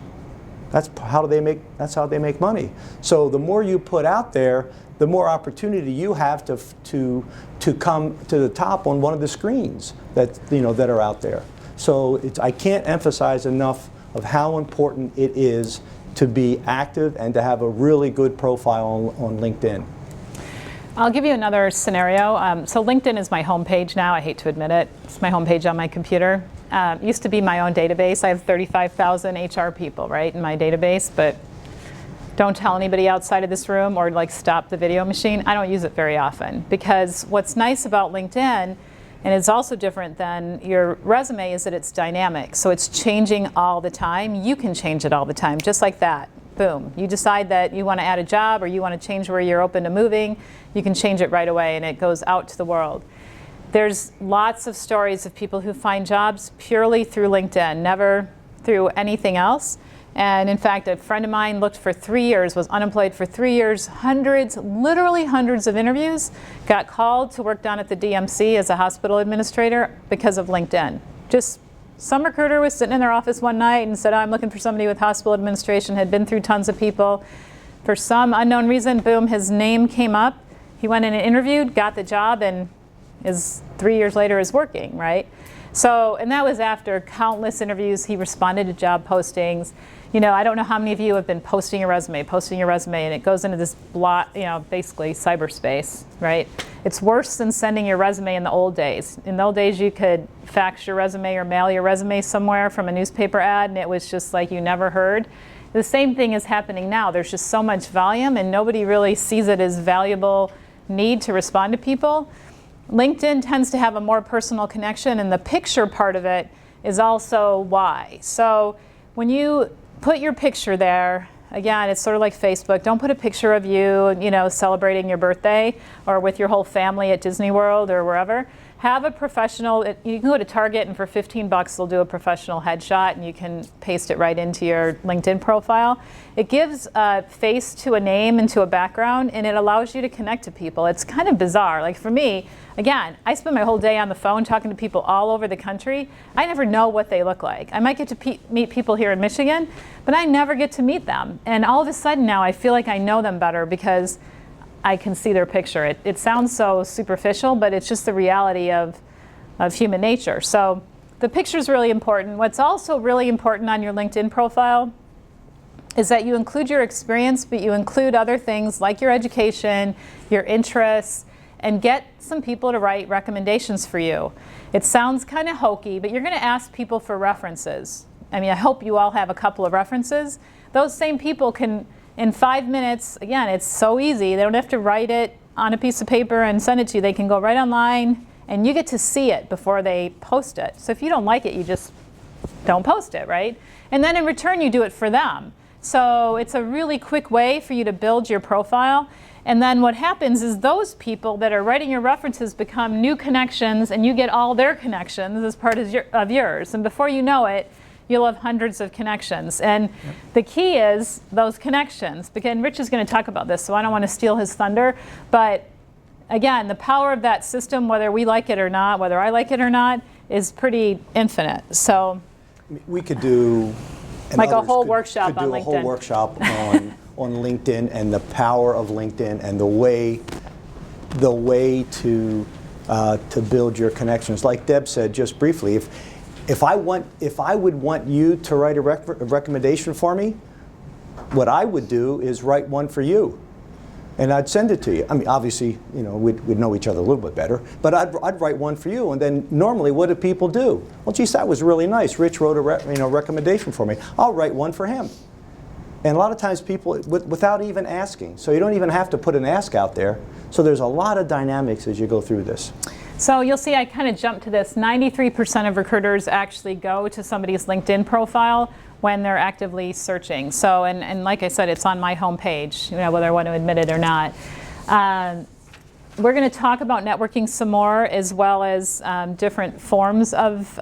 That's how they make money. So the more you put out there, the more opportunity you have to come to the top on one of the screens that, you know, that are out there. So I can't emphasize enough of how important it is to be active and to have a really good profile on LinkedIn. I'll give you another scenario. So LinkedIn is my homepage now. I hate to admit it. It's my homepage on my computer. It used to be my own database. I have 35,000 HR people, right, in my database, but don't tell anybody outside of this room, or like stop the video machine. I don't use it very often, because what's nice about LinkedIn, and it's also different than your resume, is that it's dynamic. So it's changing all the time. You can change it all the time, just like that. Boom. You decide that you want to add a job, or you want to change where you're open to moving, you can change it right away, and it goes out to the world. There's lots of stories of people who find jobs purely through LinkedIn, never through anything else. And in fact, a friend of mine looked for 3 years, was unemployed for 3 years, literally hundreds of interviews, got called to work down at the DMC as a hospital administrator because of LinkedIn. Just some recruiter was sitting in their office one night and said, oh, I'm looking for somebody with hospital administration, had been through tons of people. For some unknown reason, boom, his name came up. He went in and interviewed, got the job, and 3 years later is working, right? So, and that was after countless interviews. He responded to job postings. You know, I don't know how many of you have been posting your resume, and it goes into this basically cyberspace, right? It's worse than sending your resume in the old days. In the old days, you could fax your resume or mail your resume somewhere from a newspaper ad, and it was just like you never heard. The same thing is happening now. There's just so much volume, and nobody really sees it as valuable need to respond to people. LinkedIn tends to have a more personal connection, and the picture part of it is also why. So when you put your picture there, again, it's sort of like Facebook. Don't put a picture of you, celebrating your birthday or with your whole family at Disney World or wherever. Have a professional, you can go to Target, and for $15 they'll do a professional headshot, and you can paste it right into your LinkedIn profile. It gives a face to a name and to a background, and it allows you to connect to people. It's kind of bizarre. Like for me, again, I spend my whole day on the phone talking to people all over the country. I never know what they look like. I might get to meet people here in Michigan, but I never get to meet them. And all of a sudden now I feel like I know them better because I can see their picture. It sounds so superficial, but it's just the reality of human nature. So the picture is really important. What's also really important on your LinkedIn profile is that you include your experience, but you include other things like your education, your interests, and get some people to write recommendations for you. It sounds kind of hokey, but you're going to ask people for references. I mean, I hope you all have a couple of references. Those same people can, in 5 minutes, again, it's so easy. They don't have to write it on a piece of paper and send it to you. They can go right online, and you get to see it before they post it. So if you don't like it, you just don't post it, right? And then in return, you do it for them. So it's a really quick way for you to build your profile. And then what happens is those people that are writing your references become new connections, and you get all their connections as part of yours. And before you know it, you'll have hundreds of connections. And the key is those connections. Again, Rich is going to talk about this, so I don't want to steal his thunder. But again, the power of that system, whether we like it or not, whether I like it or not, is pretty infinite. So we could do like a whole workshop on LinkedIn. A whole workshop on LinkedIn and the power of LinkedIn and the way to build your connections. Like Deb said just briefly, if I would want you to write a recommendation for me, what I would do is write one for you, and I'd send it to you. I mean, obviously, you know, we'd know each other a little bit better, but I'd write one for you, and then normally, what do people do? Well, geez, that was really nice. Rich wrote a recommendation for me. I'll write one for him. And a lot of times people, without even asking, so you don't even have to put an ask out there. So there's a lot of dynamics as you go through this. So you'll see I kind of jumped to this. 93% of recruiters actually go to somebody's LinkedIn profile when they're actively searching. So, and like I said, it's on my homepage, you know, whether I want to admit it or not. We're going to talk about networking some more, as well as different forms of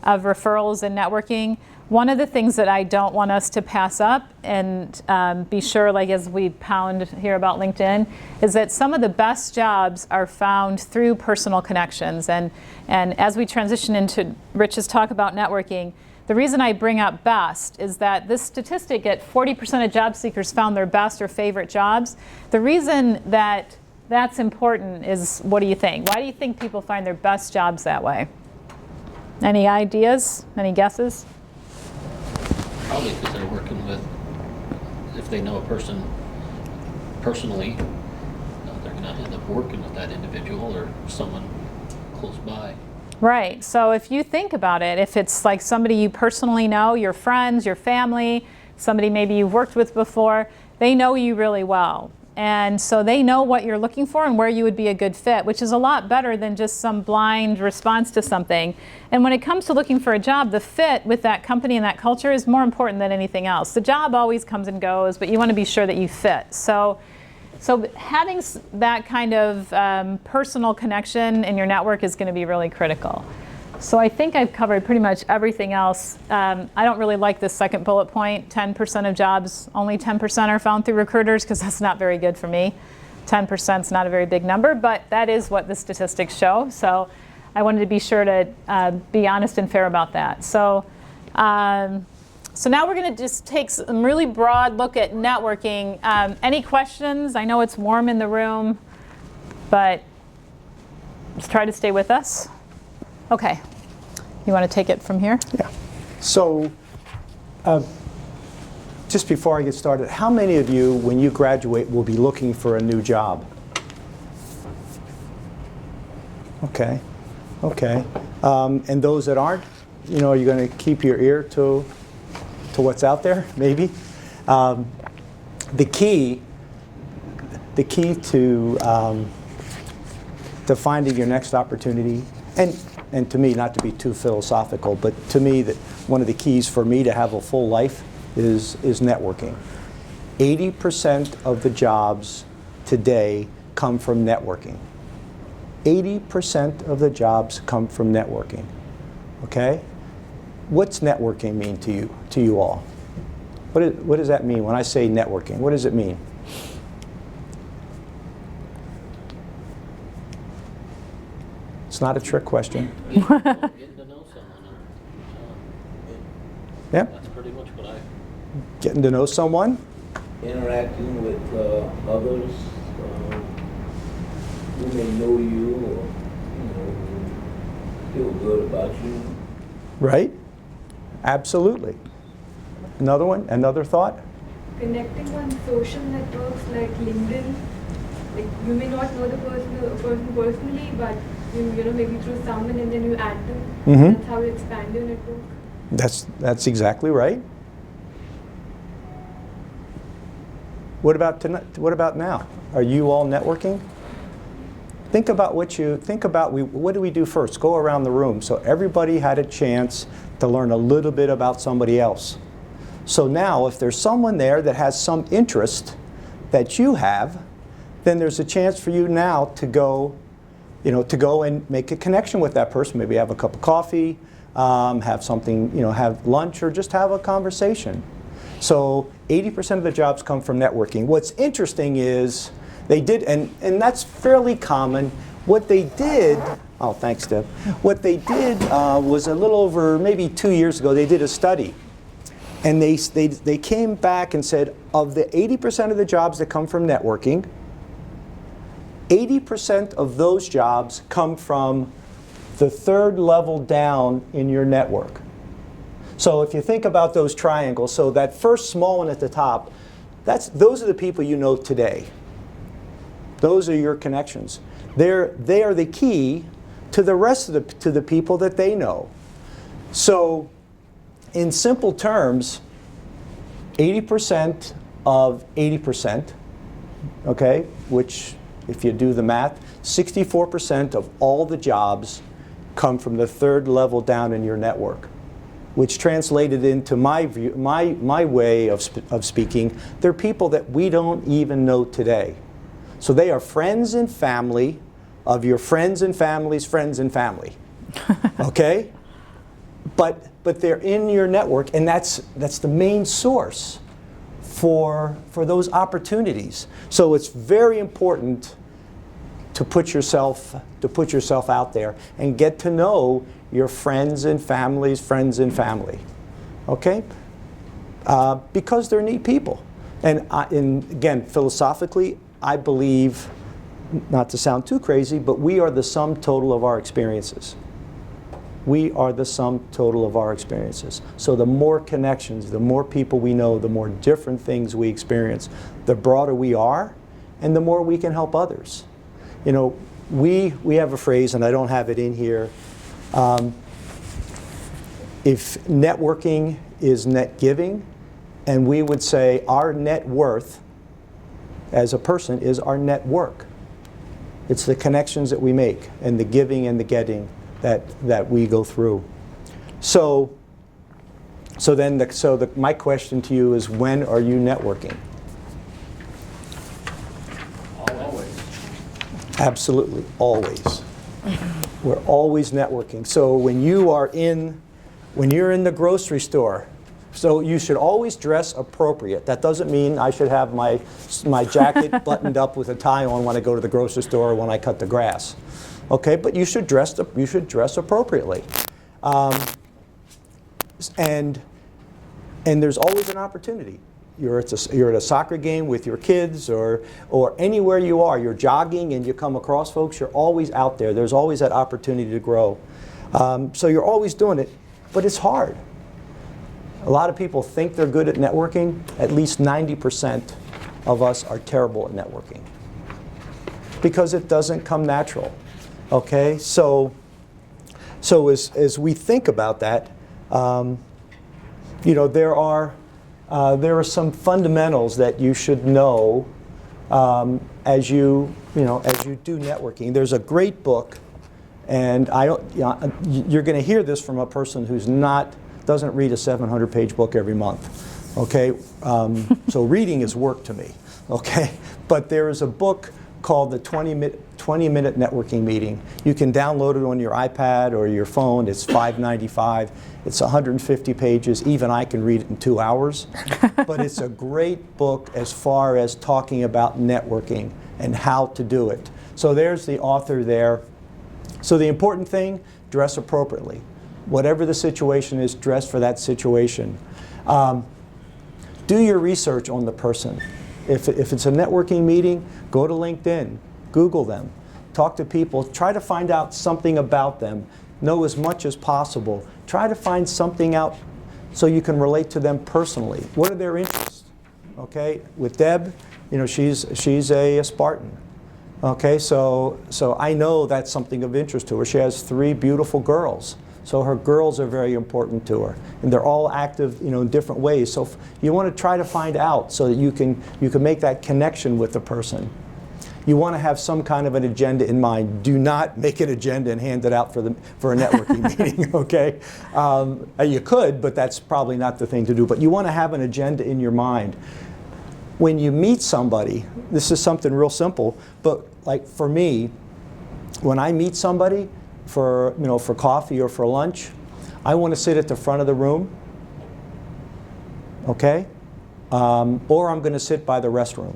referrals and networking. One of the things that I don't want us to pass up and be sure, like as we pound here about LinkedIn, is that some of the best jobs are found through personal connections. And as we transition into Rich's talk about networking, the reason I bring up best is that this statistic at 40% of job seekers found their best or favorite jobs. The reason that that's important is, what do you think? Why do you think people find their best jobs that way? Any ideas? Any guesses? Probably because they're working with, if they know a person personally, they're going to end up working with that individual or someone close by. Right. So if you think about it, if it's like somebody you personally know, your friends, your family, somebody maybe you've worked with before, they know you really well. And so they know what you're looking for and where you would be a good fit, which is a lot better than just some blind response to something. And when it comes to looking for a job, the fit with that company and that culture is more important than anything else. The job always comes and goes, but you want to be sure that you fit. So having that kind of personal connection in your network is going to be really critical. So I think I've covered pretty much everything else. I don't really like this second bullet point, 10% of jobs, only 10% are found through recruiters, because that's not very good for me. 10% is not a very big number, but that is what the statistics show. So I wanted to be sure to be honest and fair about that. So now we're going to just take some really broad look at networking. Any questions? I know it's warm in the room, but just try to stay with us. Okay. You want to take it from here? Yeah. So just before I get started, how many of you, when you graduate, will be looking for a new job? Okay. Okay. And those that aren't, you know, are you going to keep your ear to what's out there? Maybe. The key to finding your next opportunity, and to me, not to be too philosophical, but to me, that one of the keys for me to have a full life is networking. 80% of the jobs today come from networking. 80% of the jobs come from networking. Okay? What's networking mean to you all? What does that mean when I say networking? What does it mean? It's not a trick question. Getting to know someone. Yeah. That's pretty much what I... Getting to know someone. Interacting with others who may know you or, you know, feel good about you. Right? Absolutely. Another one? Another thought? Connecting on social networks like LinkedIn. Like, you may not know the person personally, but you know, maybe through someone, and then you add them. Mm-hmm. That's how you expand your network. That's exactly right. What about tonight? What about now? Are you all networking? Think about what do we do first? Go around the room. So everybody had a chance to learn a little bit about somebody else. So now if there's someone there that has some interest that you have, then there's a chance for you now to go, to go and make a connection with that person. Maybe have a cup of coffee, have something, have lunch, or just have a conversation. So 80% of the jobs come from networking. What's interesting is they did, and that's fairly common. What they did, oh, thanks, Deb. What they did was a little over maybe 2 years ago, they did a study. And they came back and said, of the 80% of the jobs that come from networking, 80% of those jobs come from the third level down in your network. So if you think about those triangles, so that first small one at the top, those are the people you know today. Those are your connections. They are the key to the rest of the people that they know. So in simple terms, 80% of 80%, okay, which if you do the math, 64% of all the jobs come from the third level down in your network, which translated into my view, my way of speaking, they're people that we don't even know today. So they are friends and family of your friends and family's friends and family, okay? But they're in your network, and that's the main source for those opportunities. So it's very important to put yourself out there and get to know your friends and family's friends and family, okay? Because they're neat people. And again, philosophically, I believe, not to sound too crazy, but we are the sum total of our experiences. We are the sum total of our experiences. So the more connections, the more people we know, the more different things we experience, the broader we are, and the more we can help others. We have a phrase, and I don't have it in here. If networking is net giving, and we would say our net worth as a person is our net work. It's the connections that we make and the giving and the getting that we go through. So my question to you is, when are you networking? Always. Absolutely, always. We're always networking. So when you're in the grocery store, so you should always dress appropriate. That doesn't mean I should have my jacket buttoned up with a tie on when I go to the grocery store or when I cut the grass. Okay, but you should dress appropriately. And there's always an opportunity. You're at a soccer game with your kids, or anywhere you are. You're jogging and you come across folks. You're always out there. There's always that opportunity to grow. So you're always doing it, but it's hard. A lot of people think they're good at networking. At least 90% of us are terrible at networking because it doesn't come natural. Okay, so as we think about that, there are some fundamentals that you should know as you do networking. There's a great book, and you're going to hear this from a person who's doesn't read a 700-page book every month. Okay, so reading is work to me. Okay, but there is a book called the 20-minute networking meeting. You can download it on your iPad or your phone. It's $5.95. It's 150 pages. Even I can read it in 2 hours. But it's a great book as far as talking about networking and how to do it. So there's the author there. So the important thing, dress appropriately. Whatever the situation is, dress for that situation. Do your research on the person. If it's a networking meeting, go to LinkedIn, Google them, talk to people, try to find out something about them, know as much as possible. Try to find something out so you can relate to them personally. What are their interests? Okay, with Deb, she's a Spartan. Okay, so I know that's something of interest to her. She has 3 beautiful girls. So her girls are very important to her, and they're all active, in different ways. So you want to try to find out so that you can make that connection with the person. You want to have some kind of an agenda in mind. Do not make an agenda and hand it out for a networking meeting, okay? You could, but that's probably not the thing to do. But you want to have an agenda in your mind. When you meet somebody, this is something real simple, but like for me, when I meet somebody for coffee or for lunch, I want to sit at the front of the room, okay? Or I'm going to sit by the restroom,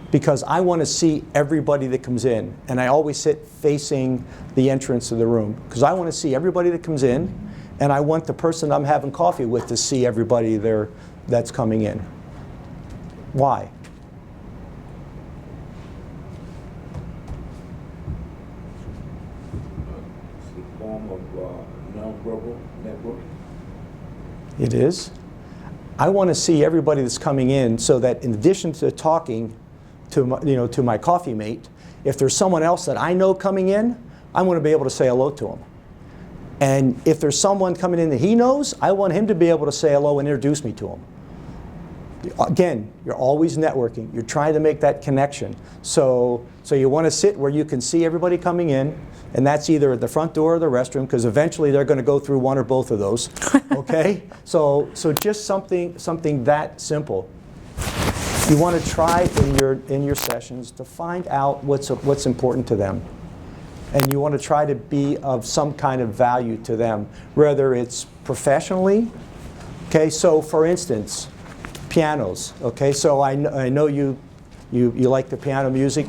because I want to see everybody that comes in, and I always sit facing the entrance of the room, because I want to see everybody that comes in, and I want the person I'm having coffee with to see everybody there that's coming in. Why? It's a form of non-verbal network. It is. I want to see everybody that's coming in, so that in addition to talking to my coffee mate, if there's someone else that I know coming in, I want to be able to say hello to him. And if there's someone coming in that he knows, I want him to be able to say hello and introduce me to him. Again, you're always networking. You're trying to make that connection. So you want to sit where you can see everybody coming in, and that's either at the front door or the restroom, because eventually they're going to go through one or both of those. Okay? So just something that simple. You want to try in your sessions to find out what's important to them. And you want to try to be of some kind of value to them, whether it's professionally. Okay, so for instance, pianos. Okay, so I know you like the piano music.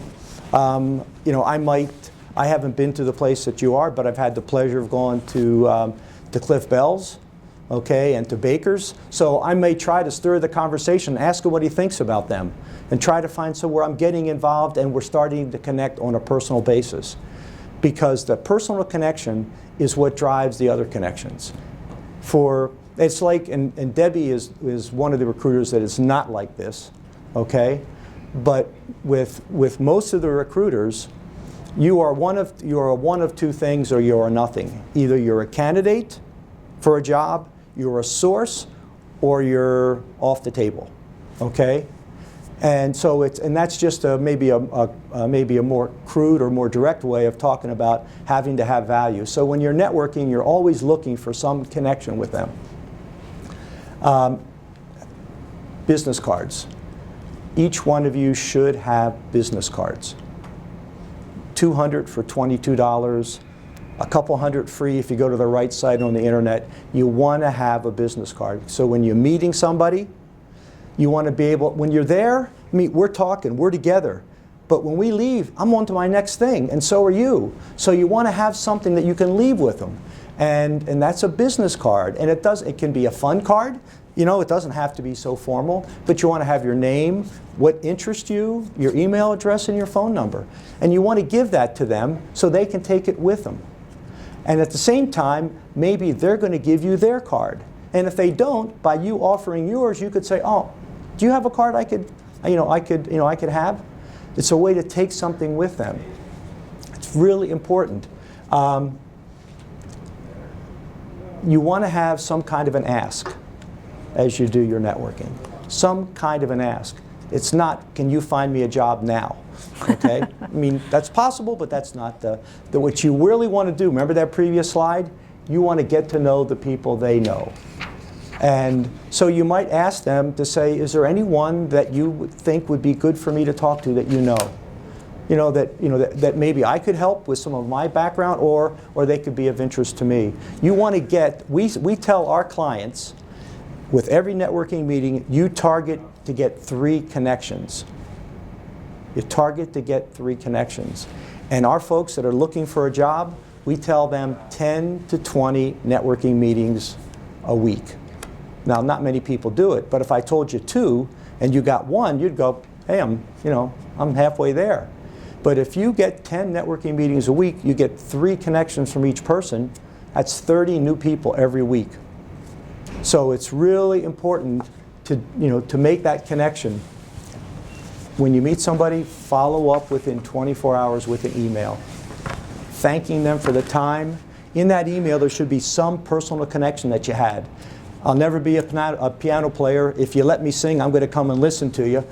I haven't been to the place that you are, but I've had the pleasure of going to Cliff Bell's, okay, and to Baker's. So I may try to stir the conversation, ask him what he thinks about them, and try to find somewhere I'm getting involved and we're starting to connect on a personal basis. Because the personal connection is what drives the other connections. It's like, and Debbie is one of the recruiters that is not like this, okay? But with most of the recruiters, you are one of two things, or you are nothing. Either you're a candidate for a job, you're a source, or you're off the table, okay? And so that's just maybe a more crude or more direct way of talking about having to have value. So when you're networking, you're always looking for some connection with them. Business cards. Each one of you should have business cards. 200 for $22, a couple hundred free if you go to the right site on the internet. You want to have a business card. So when you're meeting somebody, you want to be able, when you're there, we're talking, we're together. But when we leave, I'm on to my next thing, and so are you. So you want to have something that you can leave with them. And that's a business card. And it can be a fun card. It doesn't have to be so formal, but you want to have your name, what interests you, your email address, and your phone number. And you want to give that to them so they can take it with them. And at the same time, maybe they're going to give you their card. And if they don't, by you offering yours, you could say, "Oh, do you have a card I could have?" It's a way to take something with them. It's really important. You want to have some kind of an ask as you do your networking. Some kind of an ask. It's not, "Can you find me a job now?" Okay? That's possible, but that's not what you really want to do. Remember that previous slide? You want to get to know the people they know. And so you might ask them to say, "Is there anyone that you would think would be good for me to talk to that you know? That maybe I could help with some of my background, or they could be of interest to me." You want to get, we tell our clients, with every networking meeting, you target to get 3 connections. You target to get 3 connections. And our folks that are looking for a job, we tell them 10 to 20 networking meetings a week. Now, not many people do it, but if I told you 2 and you got 1, you'd go, "Hey, I'm halfway there." But if you get 10 networking meetings a week, you get 3 connections from each person. That's 30 new people every week. So it's really important to make that connection. When you meet somebody, follow up within 24 hours with an email, thanking them for the time in that email there should be some personal connection that you had. I'll never be a piano player. If you let me sing, I'm going to come and listen to you.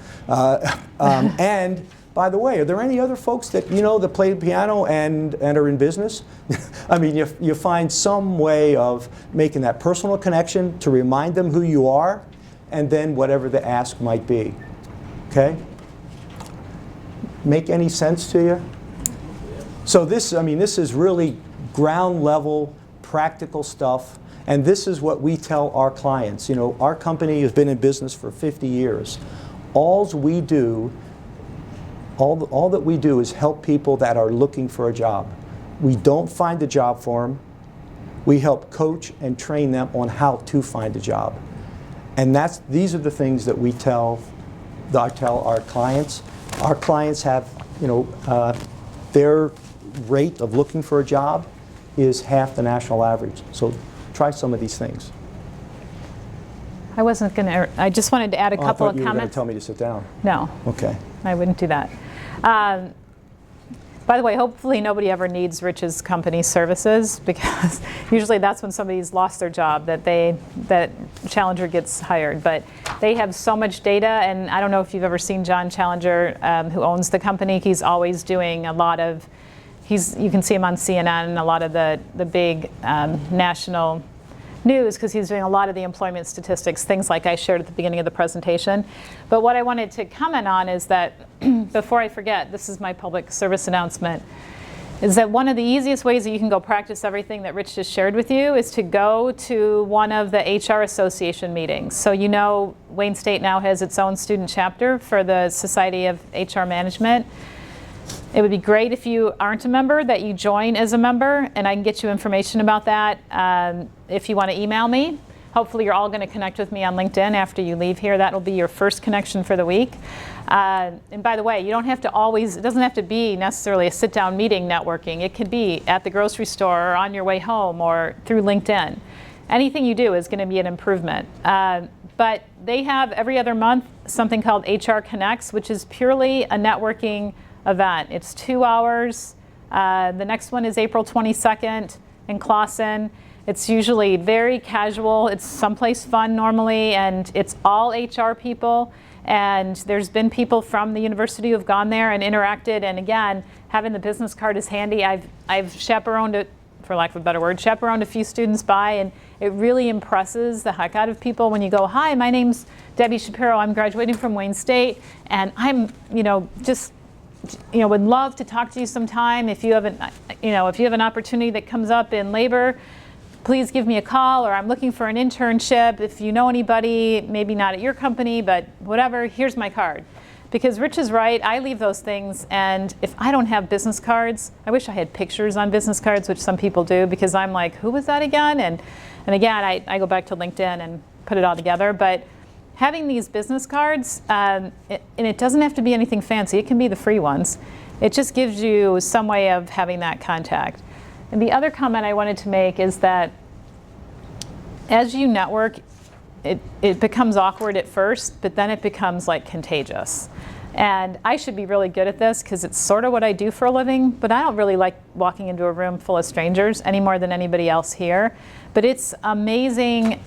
And by the way, are there any other folks that you know that play the piano and are in business? I mean, you find some way of making that personal connection to remind them who you are, and then whatever the ask might be. Okay? Make any sense to you? So this, I mean, this is really ground level, practical stuff. And this is what we tell our clients. You know, our company has been in business for 50 years. All that we do is help people that are looking for a job. We don't find a job for them. We help coach and train them on how to find a job. And these are the things that I tell our clients. Our clients have, you know, their rate of looking for a job is half the national average. So try some of these things. I just wanted to add a couple of I thought you were going to comments. tell me to sit down. No. Okay. I wouldn't do that. By the way, hopefully nobody ever needs Rich's company services, because usually that's when somebody's lost their job that Challenger gets hired. But they have so much data, and I don't know if you've ever seen John Challenger, who owns the company. He's always doing a lot of, you can see him on CNN and a lot of the big national news, because he's doing a lot of the employment statistics, things like I shared at the beginning of the presentation. But what I wanted to comment on is that, before I forget, this is my public service announcement, is that one of the easiest ways that you can go practice everything that Rich just shared with you is to go to one of the HR Association meetings. So you know Wayne State now has its own student chapter for the Society of HR Management. It would be great if you aren't a member that you join as a member, and I can get you information about that if you want to email me. Hopefully you're all going to connect with me on LinkedIn after you leave here. That will be your first connection for the week. And by the way, you don't have to always, it doesn't have to be necessarily a sit-down meeting networking. It could be at the grocery store or on your way home or through LinkedIn. Anything you do is going to be an improvement. But they have every other month something called HR Connects, which is purely a networking event. It's 2 hours. The next one is April 22nd in Clawson. It's usually very casual. It's someplace fun normally, and it's all HR people. And there's been people from the university who have gone there and interacted. And again, having the business card is handy. I've chaperoned it, for lack of a better word, chaperoned a few students by, and it really impresses the heck out of people when you go, "Hi, my name's Debbie Shapiro. I'm graduating from Wayne State, and I'm, would love to talk to you sometime. If you have an opportunity that comes up in labor, please give me a call, or I'm looking for an internship. If you know anybody, maybe not at your company, but whatever, here's my card." Because Rich is right, I leave those things, and if I don't have business cards, I wish I had pictures on business cards, which some people do, because I'm like, who was that again? And again, I go back to LinkedIn and put it all together. But having these business cards, and it doesn't have to be anything fancy, it can be the free ones. It just gives you some way of having that contact. And the other comment I wanted to make is that as you network, it becomes awkward at first, but then it becomes like contagious. And I should be really good at this because it's sort of what I do for a living, but I don't really like walking into a room full of strangers any more than anybody else here. But it's amazing.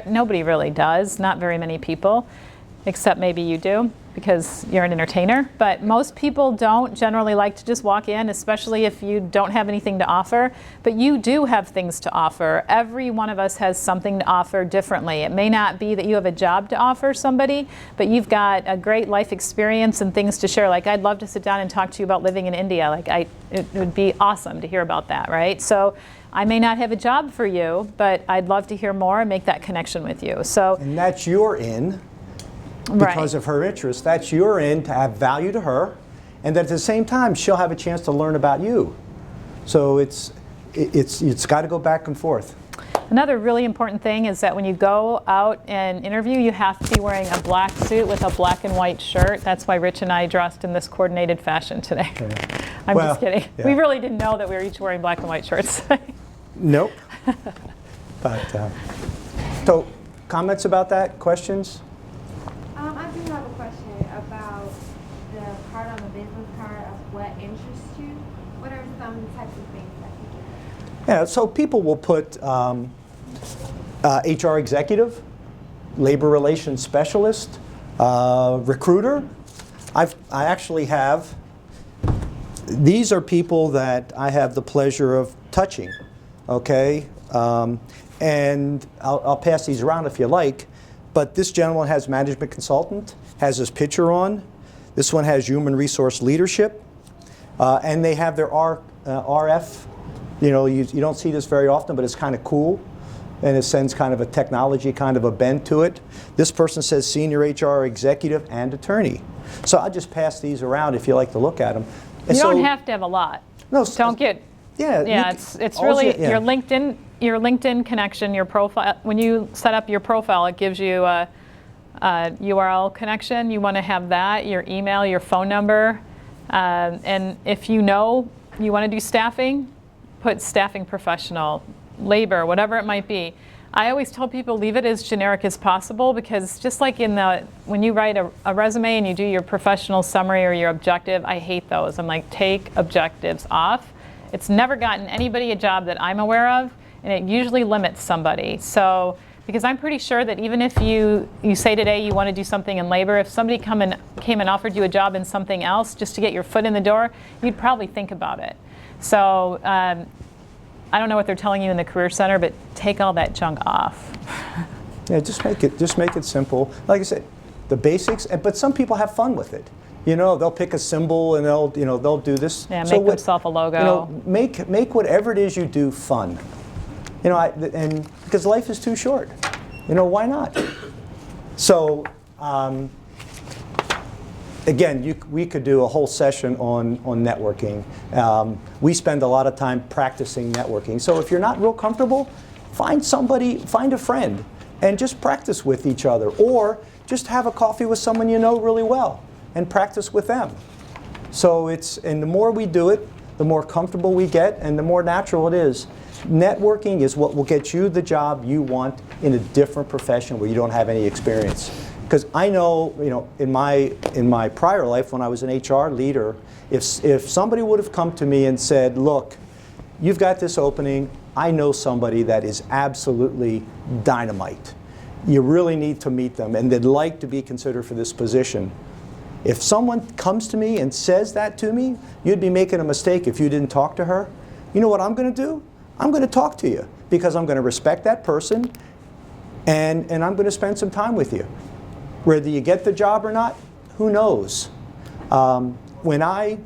Nobody really does, not very many people, except maybe you do because you're an entertainer. But most people don't generally like to just walk in, especially if you don't have anything to offer. But you do have things to offer. Every one of us has something to offer differently. It may not be that you have a job to offer somebody, but you've got a great life experience and things to share. Like, I'd love to sit down and talk to you about living in India. It would be awesome to hear about that, right? So I may not have a job for you, but I'd love to hear more and make that connection with you. So, and that's your in. Because of her interest, that's your in to add value to her, and at the same time she'll have a chance to learn about you. So it's got to go back and forth. Another really important thing is that when you go out and interview, you have to be wearing a black suit with a black and white shirt. That's why Rich and I dressed in this coordinated fashion today. Okay. I'm just kidding. Yeah. We really didn't know that we were each wearing black and white shirts. Nope. But so, comments about that? Questions? I do have a question about the part on the business card of what interests you. What are some types of things that you do? Yeah, so people will put HR executive, labor relations specialist, recruiter. I actually have, these are people that I have the pleasure of touching, okay? And I'll pass these around if you like, but this gentleman has management consultant, has his picture on. This one has human resource leadership, and they have their RF. You know, you don't see this very often, but it's kind of cool, and it sends kind of a technology kind of a bent to it. This person says senior HR executive and attorney. So I'll just pass these around if you like to look at them. And You so, don't have to have a lot. No, Don't get. yeah, It's all really yeah. your LinkedIn connection, your profile. When you set up your profile, it gives you a URL connection. You want to have that, your email, your phone number, and if you know you want to do staffing, put staffing professional, labor, whatever it might be. I always tell people leave it as generic as possible, because just like when you write a resume and you do your professional summary or your objective, I hate those. I'm like, take objectives off. It's never gotten anybody a job that I'm aware of, and it usually limits somebody. So, because I'm pretty sure that even if you say today you want to do something in labor, if somebody came and offered you a job in something else just to get your foot in the door, you'd probably think about it. So I don't know what they're telling you in the Career Center, but take all that junk off. Yeah, just make it simple. Like I said, the basics. But some people have fun with it. You know, they'll pick a symbol and they'll do this. Yeah, make themselves a logo. You know, make whatever it is you do fun. You know, and because life is too short. You know, why not? So. Again, we could do a whole session on networking. We spend a lot of time practicing networking. So if you're not real comfortable, find a friend, and just practice with each other. Or just have a coffee with someone you know really well and practice with them. So and the more we do it, the more comfortable we get and the more natural it is. Networking is what will get you the job you want in a different profession where you don't have any experience. Because I know, you know, in my prior life when I was an HR leader, if somebody would have come to me and said, look, you've got this opening, I know somebody that is absolutely dynamite. You really need to meet them, and they'd like to be considered for this position. If someone comes to me and says that to me, you'd be making a mistake if you didn't talk to her. You know what I'm going to do? I'm going to talk to you, because I'm going to respect that person, and I'm going to spend some time with you. Whether you get the job or not, who knows? When I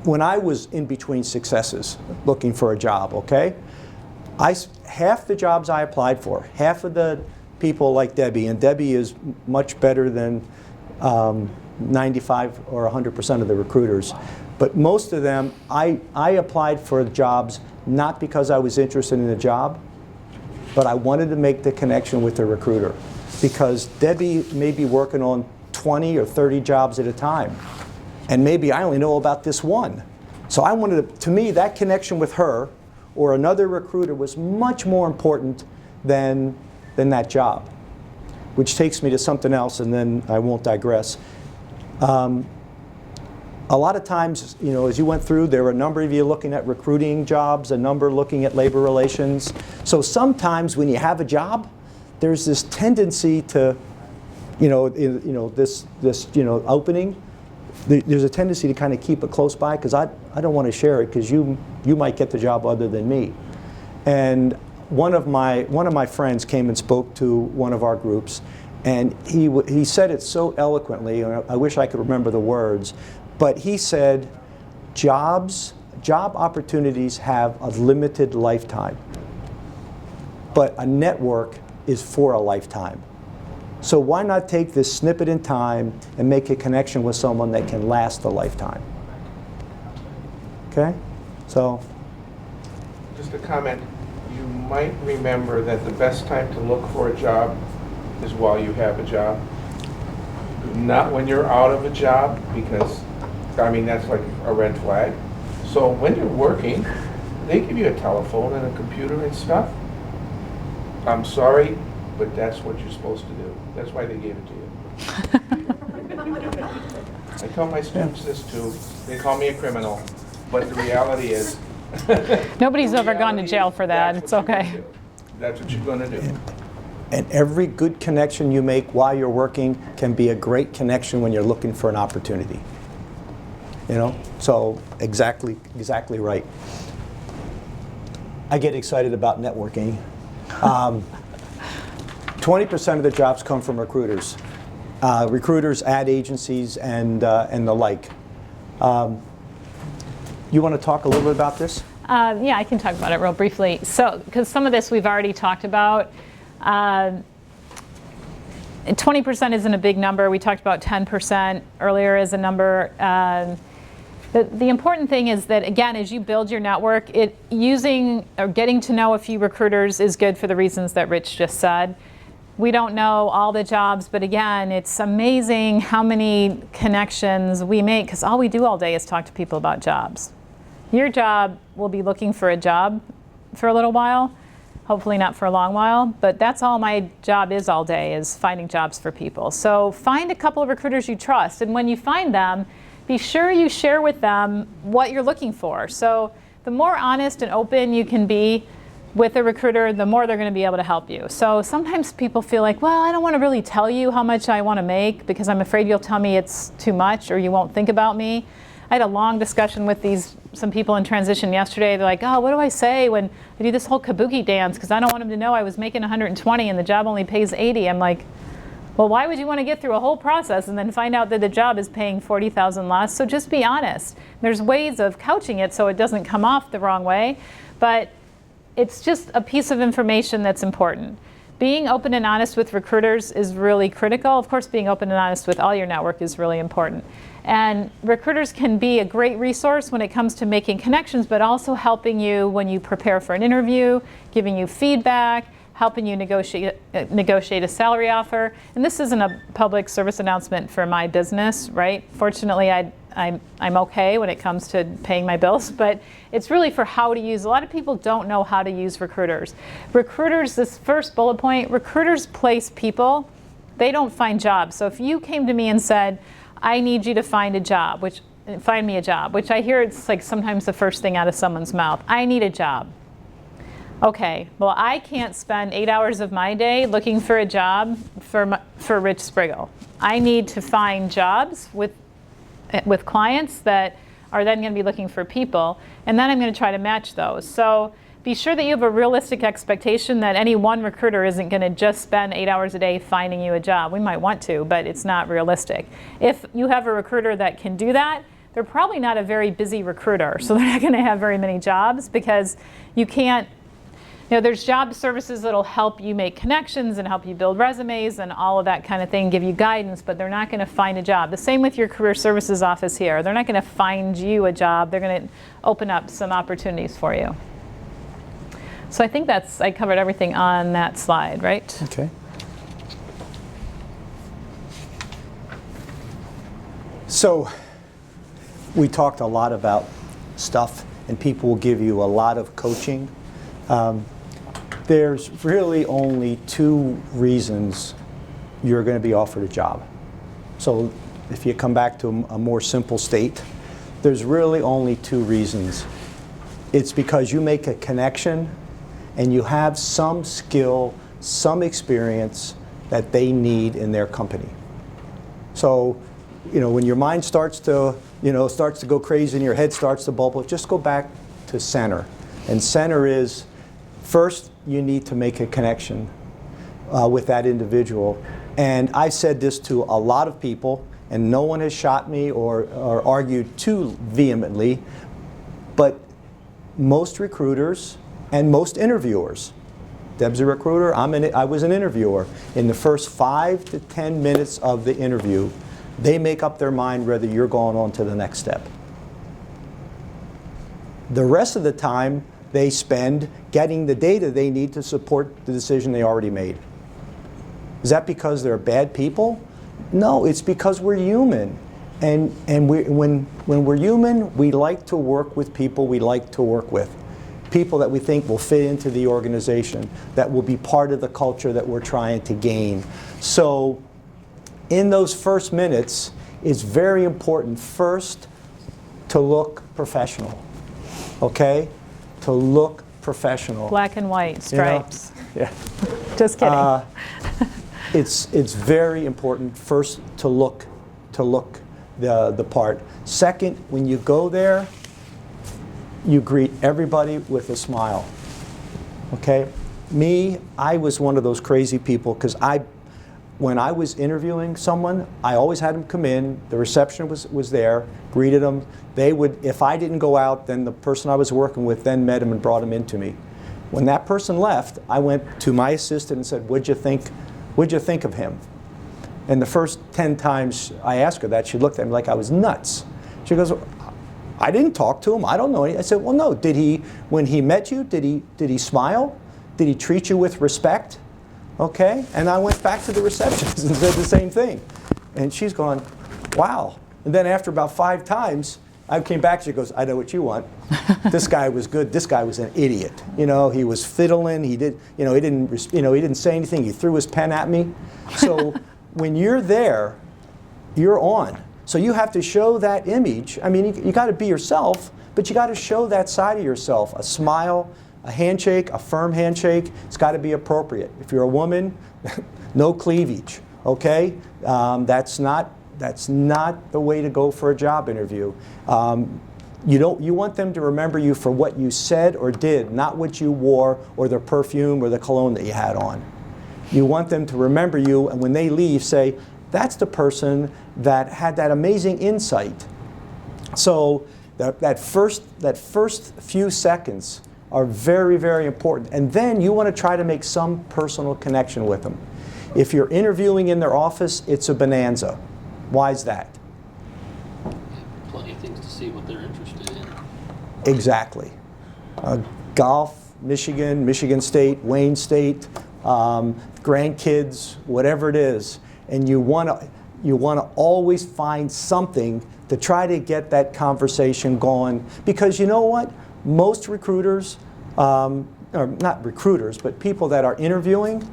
was in between successes looking for a job, okay, half the jobs I applied for, half of the people like Debbie, and Debbie is much better than 95 or 100% of the recruiters, but most of them, I applied for jobs not because I was interested in the job, but I wanted to make the connection with the recruiter. Because Debbie may be working on 20 or 30 jobs at a time. And maybe I only know about this one. So I wanted to me, that connection with her or another recruiter was much more important than that job. Which takes me to something else, and then I won't digress. A lot of times, you know, as you went through, there were a number of you looking at recruiting jobs, a number looking at labor relations. So sometimes when you have a job, there's this tendency to, this opening. There's a tendency to kind of keep it close by, because I don't want to share it, because you might get the job other than me. And one of my friends came and spoke to one of our groups, and he said it so eloquently. And I wish I could remember the words, but he said, job opportunities have a limited lifetime, but a network is for a lifetime. So why not take this snippet in time and make a connection with someone that can last a lifetime? Okay? So. Just a comment. You might remember that the best time to look for a job is while you have a job. Not when you're out of a job, because, I mean, that's like a red flag. So when you're working, they give you a telephone and a computer and stuff. I'm sorry, but that's what you're supposed to do. That's why they gave it to you. I tell my students this too. They call me a criminal, but the reality is, Nobody's ever gone to jail for that. It's okay. That's what you're gonna do. And every good connection you make while you're working can be a great connection when you're looking for an opportunity. You know, so exactly right. I get excited about networking. 20% of the jobs come from recruiters. Recruiters, ad agencies, and the like. You want to talk a little bit about this? Yeah, I can talk about it real briefly. So, because some of this we've already talked about. 20% isn't a big number. We talked about 10% earlier as a number. The important thing is that, again, as you build your network, using or getting to know a few recruiters is good for the reasons that Rich just said. We don't know all the jobs, but again, it's amazing how many connections we make, because all we do all day is talk to people about jobs. Your job will be looking for a job for a little while, hopefully not for a long while, but that's all my job is all day, is finding jobs for people. So find a couple of recruiters you trust, and when you find them, be sure you share with them what you're looking for. So the more honest and open you can be with a recruiter, the more they're going to be able to help you. So sometimes people feel like, well, I don't want to really tell you how much I want to make because I'm afraid you'll tell me it's too much or you won't think about me. I had a long discussion with some people in transition yesterday. They're like, oh, what do I say when I do this whole kabuki dance because I don't want them to know I was making 120 and the job only pays 80. I'm like, well, why would you want to get through a whole process and then find out that the job is paying 40,000 less? So just be honest. There's ways of couching it so it doesn't come off the wrong way, but it's just a piece of information that's important. Being open and honest with recruiters is really critical. Of course, being open and honest with all your network is really important. And recruiters can be a great resource when it comes to making connections, but also helping you when you prepare for an interview, giving you feedback, helping you negotiate a salary offer. And this isn't a public service announcement for my business, right? Fortunately, I'm okay when it comes to paying my bills, but it's really for how to use. A lot of people don't know how to use recruiters. Recruiters, this first bullet point, recruiters place people. They don't find jobs. So if you came to me and said, I need you to find me a job, which I hear it's like sometimes the first thing out of someone's mouth. I need a job. Okay, well, I can't spend 8 hours of my day looking for a job for Rich Spriggle. I need to find jobs with clients that are then going to be looking for people, and then I'm going to try to match those. So be sure that you have a realistic expectation that any one recruiter isn't going to just spend 8 hours a day finding you a job. We might want to, but it's not realistic. If you have a recruiter that can do that, they're probably not a very busy recruiter, so they're not going to have very many jobs because you can't. There's job services that'll help you make connections and help you build resumes and all of that kind of thing, give you guidance, but they're not going to find a job. The same with your career services office here. They're not going to find you a job. They're going to open up some opportunities for you. So I think I covered everything on that slide, right? Okay. So we talked a lot about stuff, and people will give you a lot of coaching. There's really only two reasons you're going to be offered a job. So if you come back to a more simple state, there's really only two reasons. It's because you make a connection and you have some skill, some experience that they need in their company. So, when your mind starts to go crazy and your head starts to bubble, just go back to center. And center is, first, you need to make a connection with that individual. And I said this to a lot of people, and no one has shot me or argued too vehemently, but most recruiters and most interviewers, Deb's a recruiter, I was an interviewer. In the first 5 to 10 minutes of the interview, they make up their mind whether you're going on to the next step. The rest of the time, they spend getting the data they need to support the decision they already made. Is that because they're bad people? No, it's because we're human. And when we're human, we like to work with people we like to work with. People that we think will fit into the organization, that will be part of the culture that we're trying to gain. So in those first minutes, it's very important first to look professional. Okay? to look professional. Black and white stripes. Yeah. Just kidding. It's very important first to look the part. Second, when you go there, you greet everybody with a smile. Okay? Me, I was one of those crazy people because when I was interviewing someone, I always had them come in. The receptionist was there, greeted them. They would, if I didn't go out, then the person I was working with then met him and brought him into me. When that person left, I went to my assistant and said, "What'd you think of him?" And the first 10 times I asked her that, she looked at me like I was nuts. She goes, "I didn't talk to him. I don't know anything." I said, "Well, no. When he met you, did he smile? Did he treat you with respect?" Okay? And I went back to the receptionist and said the same thing. And she's going, "Wow." And then after about 5 times, I came back, she goes, "I know what you want. This guy was good. This guy was an idiot. You know, he was fiddling. He didn't say anything. He threw his pen at me." So when you're there, you're on. So you have to show that image. I mean, you got to be yourself, but you got to show that side of yourself. A smile, a handshake, a firm handshake. It's got to be appropriate. If you're a woman, no cleavage. Okay, that's not the way to go for a job interview. You want them to remember you for what you said or did, not what you wore or the perfume or the cologne that you had on. You want them to remember you, and when they leave, say, "That's the person that had that amazing insight." So that first few seconds are very, very important. And then you want to try to make some personal connection with them. If you're interviewing in their office, it's a bonanza. Why is that? Plenty of things to see what they're interested in. Exactly. Golf, Michigan State, Wayne State, grandkids, whatever it is. And you want to always find something to try to get that conversation going. Because you know what? Most recruiters, or not recruiters, but people that are interviewing,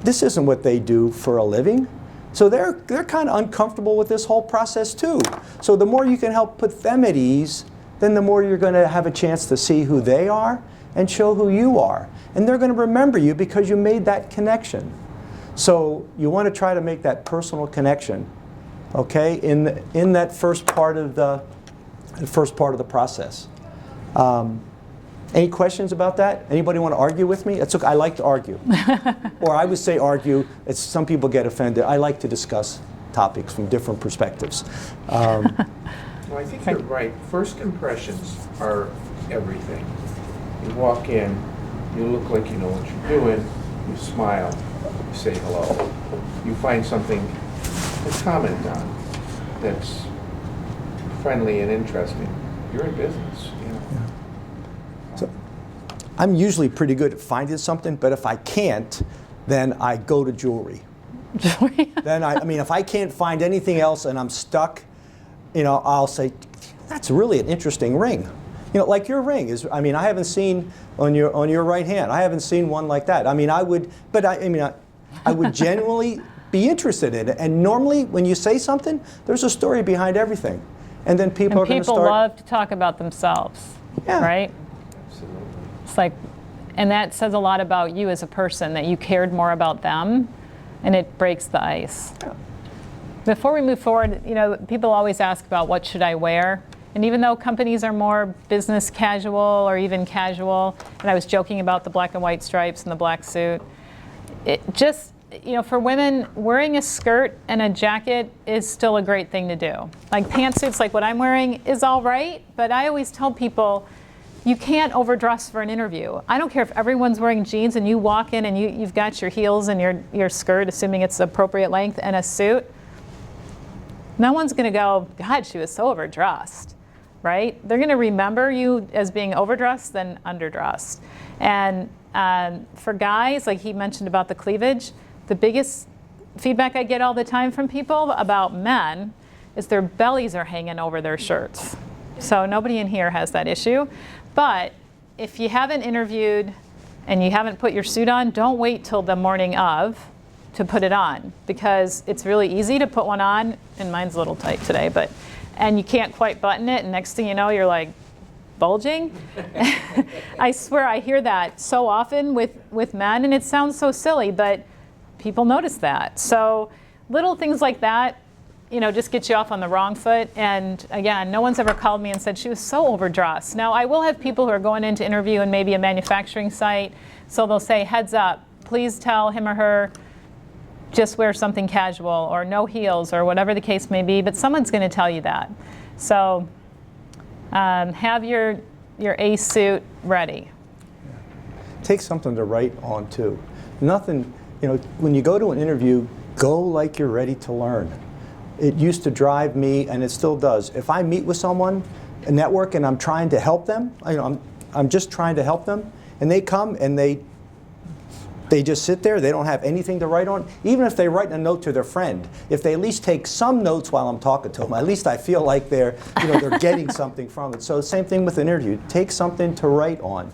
this isn't what they do for a living. So they're kind of uncomfortable with this whole process too. So the more you can help put them at ease, then the more you're going to have a chance to see who they are and show who you are. And they're going to remember you because you made that connection. So you want to try to make that personal connection, okay, in that first part of the process. Any questions about that? Anybody want to argue with me? It's okay. I like to argue. Or I would say argue. Some people get offended. I like to discuss topics from different perspectives. Well, I think you're right. First impressions are everything. You walk in, you look like you know what you're doing, you smile, you say hello. You find something to comment on that's friendly and interesting. You're in business, you know. Yeah. So, I'm usually pretty good at finding something, but if I can't, then I go to jewelry. Jewelry? Then I mean, if I can't find anything else and I'm stuck, you know, I'll say, "That's really an interesting ring." You know, like your ring is. I mean, I haven't seen on your right hand. I haven't seen one like that. I mean, I would genuinely be interested in it. And normally, when you say something, there's a story behind everything, and then people are going to start. People love to talk about themselves, yeah. Right? Absolutely. It's like, and that says a lot about you as a person, that you cared more about them, and it breaks the ice. Yeah. Before we move forward, you know, people always ask about what should I wear. And even though companies are more business casual or even casual, and I was joking about the black and white stripes and the black suit, it just, you know, for women, wearing a skirt and a jacket is still a great thing to do. Like pantsuits, like what I'm wearing, is all right, but I always tell people, you can't overdress for an interview. I don't care if everyone's wearing jeans and you walk in and you've got your heels and your skirt, assuming it's appropriate length, and a suit. No one's going to go, "God, she was so overdressed," right? They're going to remember you as being overdressed than underdressed. And for guys, like he mentioned about the cleavage, the biggest feedback I get all the time from people about men is their bellies are hanging over their shirts. So nobody in here has that issue. But if you haven't interviewed and you haven't put your suit on, don't wait till the morning of to put it on, because it's really easy to put one on, and mine's a little tight today, and you can't quite button it, and next thing you know, you're like bulging? I swear I hear that so often with men, and it sounds so silly, but people notice that. So little things like that, you know, just get you off on the wrong foot. And again, no one's ever called me and said she was so overdressed. Now, I will have people who are going in to interview in maybe a manufacturing site, so they'll say, heads up, please tell him or her just wear something casual or no heels or whatever the case may be, but someone's going to tell you that. So have your A suit ready. Take something to write on too. Nothing, you know, when you go to an interview, go like you're ready to learn. It used to drive me, and it still does. If I meet with someone, a network, and I'm trying to help them, I'm just trying to help them, and they come and they just sit there, they don't have anything to write on. Even if they write a note to their friend, if they at least take some notes while I'm talking to them, at least I feel like they're getting something from it. So same thing with an interview. Take something to write on.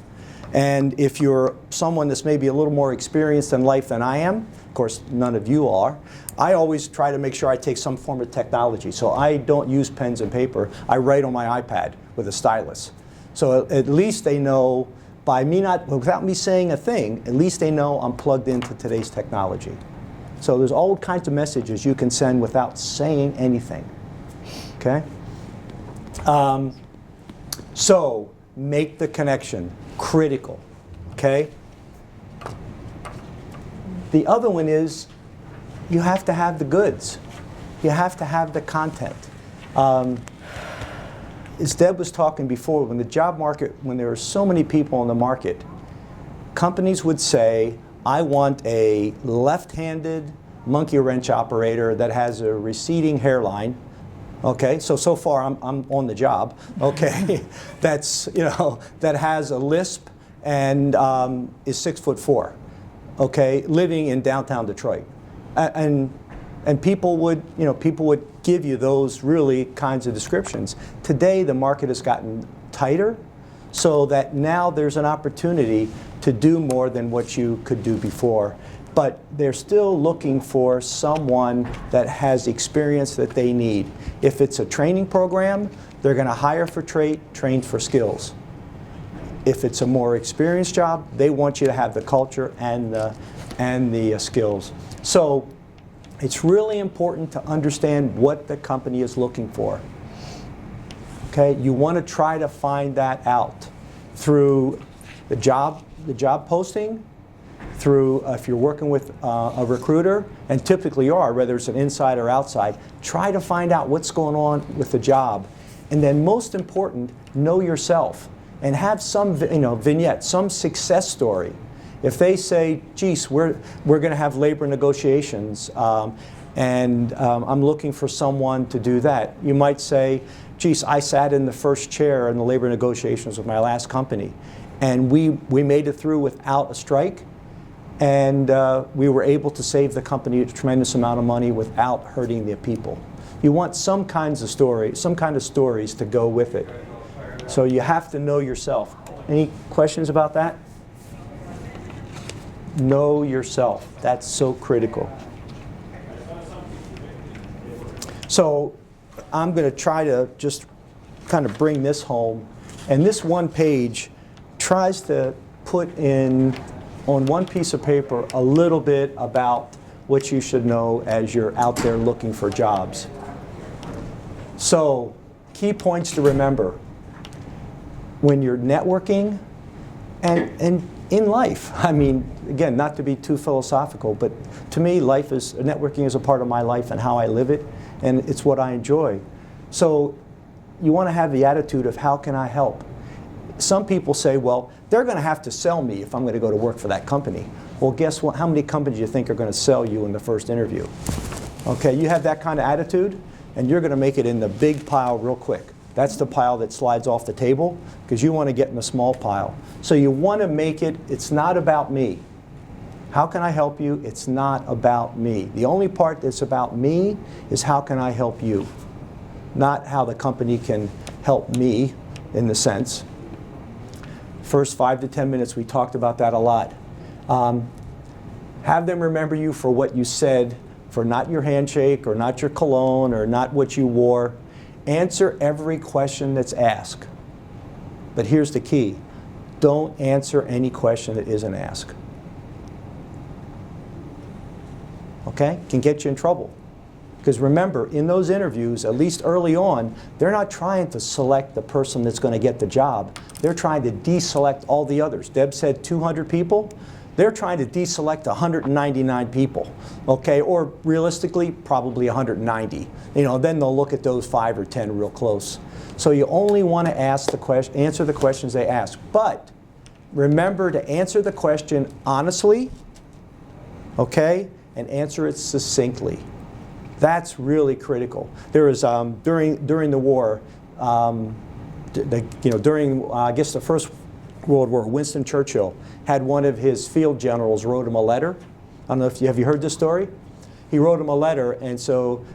And if you're someone that's maybe a little more experienced in life than I am, of course none of you are, I always try to make sure I take some form of technology. So I don't use pens and paper. I write on my iPad with a stylus. So at least they know, without me saying a thing, at least they know I'm plugged into today's technology. So there's all kinds of messages you can send without saying anything. Okay? So make the connection. Critical. Okay? The other one is you have to have the goods. You have to have the content. As Deb was talking before, when the job market, when there are so many people in the market, companies would say, I want a left-handed monkey wrench operator that has a receding hairline. Okay, so far I'm on the job. Okay, that's, you know, that has a lisp and is 6'4". Okay, living in downtown Detroit, and people would give you those really kinds of descriptions. Today the market has gotten tighter, so that now there's an opportunity to do more than what you could do before. But they're still looking for someone that has experience that they need. If it's a training program, they're going to hire for train for skills. If it's a more experienced job, they want you to have the culture and the skills. So it's really important to understand what the company is looking for. Okay, you want to try to find that out through the job posting, through if you're working with a recruiter, and typically you are, whether it's an inside or outside, try to find out what's going on with the job. And then most important, know yourself and have some vignette, some success story. If they say, geez, we're going to have labor negotiations and I'm looking for someone to do that, you might say, geez, I sat in the first chair in the labor negotiations with my last company, and we made it through without a strike, and we were able to save the company a tremendous amount of money without hurting the people. You want some kind of stories to go with it. So you have to know yourself. Any questions about that? Know yourself. That's so critical. So I'm going to try to just kind of bring this home. And this one page tries to put in, on one piece of paper, a little bit about what you should know as you're out there looking for jobs. So, key points to remember when you're networking and in life. I mean, again, not to be too philosophical, but to me, networking is a part of my life and how I live it, and it's what I enjoy. So you want to have the attitude of, how can I help? Some people say, well, they're going to have to sell me if I'm going to go to work for that company. Well, guess what? How many companies do you think are going to sell you in the first interview? Okay, you have that kind of attitude, and you're going to make it in the big pile real quick. That's the pile that slides off the table, because you want to get in the small pile. So you want to make it, it's not about me. How can I help you? It's not about me. The only part that's about me is how can I help you? Not how the company can help me, in the sense. First 5 to 10 minutes, we talked about that a lot. Have them remember you for what you said, for not your handshake, or not your cologne, or not what you wore. Answer every question that's asked. But here's the key. Don't answer any question that isn't asked. Okay? Can get you in trouble. Because remember, in those interviews, at least early on, they're not trying to select the person that's going to get the job. They're trying to deselect all the others. Deb said 200 people. They're trying to deselect 199 people, okay? Or realistically, probably 190. You know, then they'll look at those 5 or 10 real close. So you only want to answer the questions they ask. But remember to answer the question honestly, okay? And answer it succinctly. That's really critical. There was during the war, during I guess the First World War, Winston Churchill had one of his field generals wrote him a letter. I don't know if have you heard this story? He wrote him a letter, and so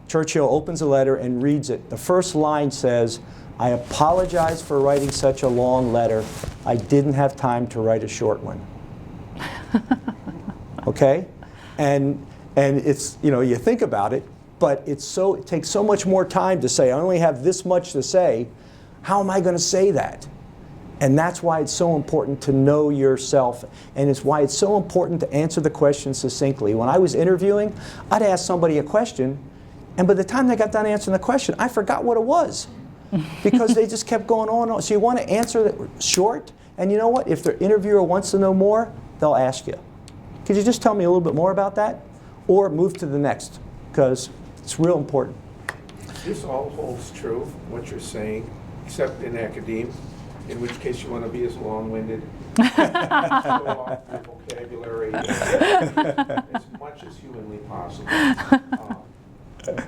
Churchill opens the letter and reads it. The first line says, "I apologize for writing such a long letter. I didn't have time to write a short one." Okay, and it's, you know, you think about it, but it takes so much more time to say, I only have this much to say. How am I going to say that? And that's why it's so important to know yourself, and it's why it's so important to answer the question succinctly. When I was interviewing, I'd ask somebody a question, and by the time they got done answering the question, I forgot what it was because they just kept going on and on. So you want to answer it short, and you know what? If the interviewer wants to know more, they'll ask you. Could you just tell me a little bit more about that? Or move to the next, because it's real important. This all holds true, what you're saying, except in academia, in which case you want to be as long-winded, show off your vocabulary as much as humanly possible.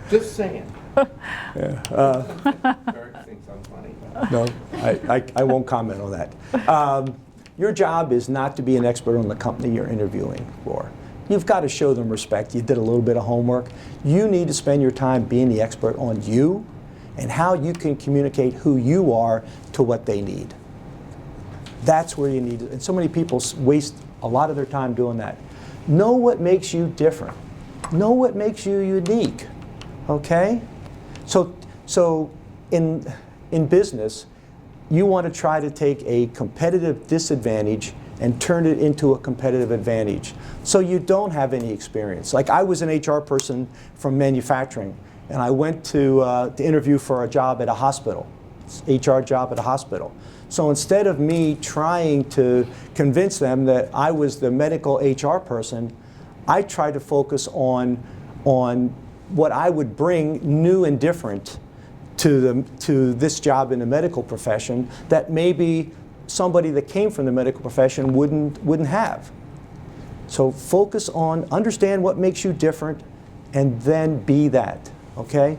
Just saying. Yeah. Eric thinks I'm funny. No, I won't comment on that. Your job is not to be an expert on the company you're interviewing for. You've got to show them respect. You did a little bit of homework. You need to spend your time being the expert on you and how you can communicate who you are to what they need. That's where you need to, and so many people waste a lot of their time doing that. Know what makes you different. Know what makes you unique, okay? So in business, you want to try to take a competitive disadvantage and turn it into a competitive advantage. So you don't have any experience. Like I was an HR person from manufacturing, and I went to interview for a job at a hospital, HR job at a hospital. So instead of me trying to convince them that I was the medical HR person, I tried to focus on what I would bring new and different to this job in the medical profession that maybe somebody that came from the medical profession wouldn't have. So focus on, understand what makes you different, and then be that, okay?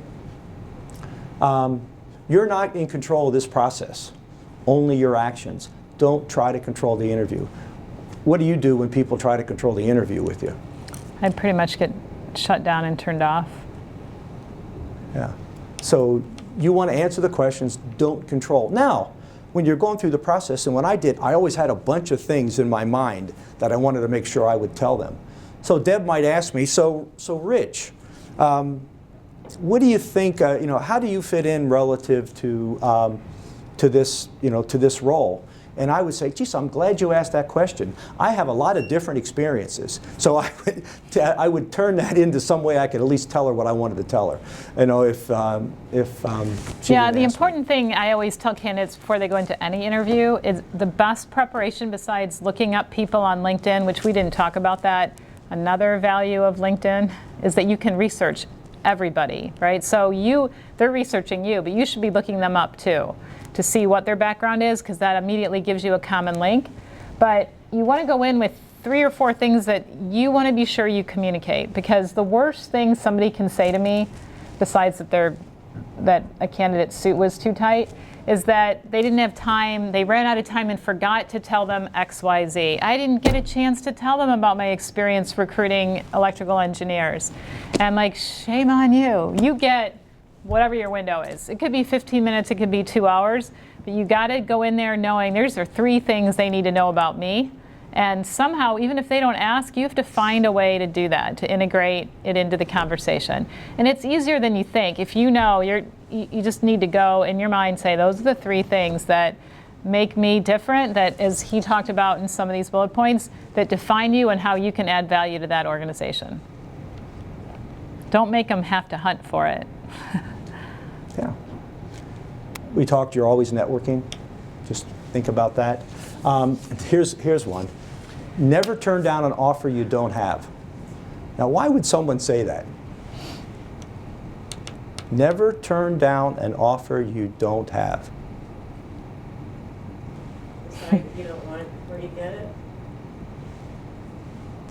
You're not in control of this process, only your actions. Don't try to control the interview. What do you do when people try to control the interview with you? I pretty much get shut down and turned off. Yeah. So you want to answer the questions, don't control. Now, when you're going through the process, and when I did, I always had a bunch of things in my mind that I wanted to make sure I would tell them. So Deb might ask me, so Rich, what do you think, how do you fit in relative to this role? And I would say, geez, I'm glad you asked that question. I have a lot of different experiences. So I would turn that into some way I could at least tell her what I wanted to tell her. You know, if she Yeah, didn't the ask important thing I always tell candidates before they go into any interview is the best preparation besides looking up people on LinkedIn, which we didn't talk about that. Another value of LinkedIn is that you can research everybody, right? So they're researching you, but you should be looking them up too, to see what their background is, because that immediately gives you a common link. But you want to go in with 3 or 4 things that you want to be sure you communicate, because the worst thing somebody can say to me, besides that a candidate's suit was too tight, is that they didn't have time, they ran out of time and forgot to tell them XYZ. I didn't get a chance to tell them about my experience recruiting electrical engineers. And like, shame on you. You get whatever your window is. It could be 15 minutes, it could be 2 hours, but you gotta go in there knowing these are 3 things they need to know about me, And somehow, even if they don't ask, you have to find a way to do that, to integrate it into the conversation. And it's easier than you think. If you know, you just need to go in your mind, say, those are the 3 things that make me different, that, as he talked about in some of these bullet points, that define you and how you can add value to that organization. Don't make them have to hunt for it. Yeah. We talked, you're always networking. Just think about that. Here's one. Never turn down an offer you don't have. Now, why would someone say that? Never turn down an offer you don't have. Decide if you don't want it before you get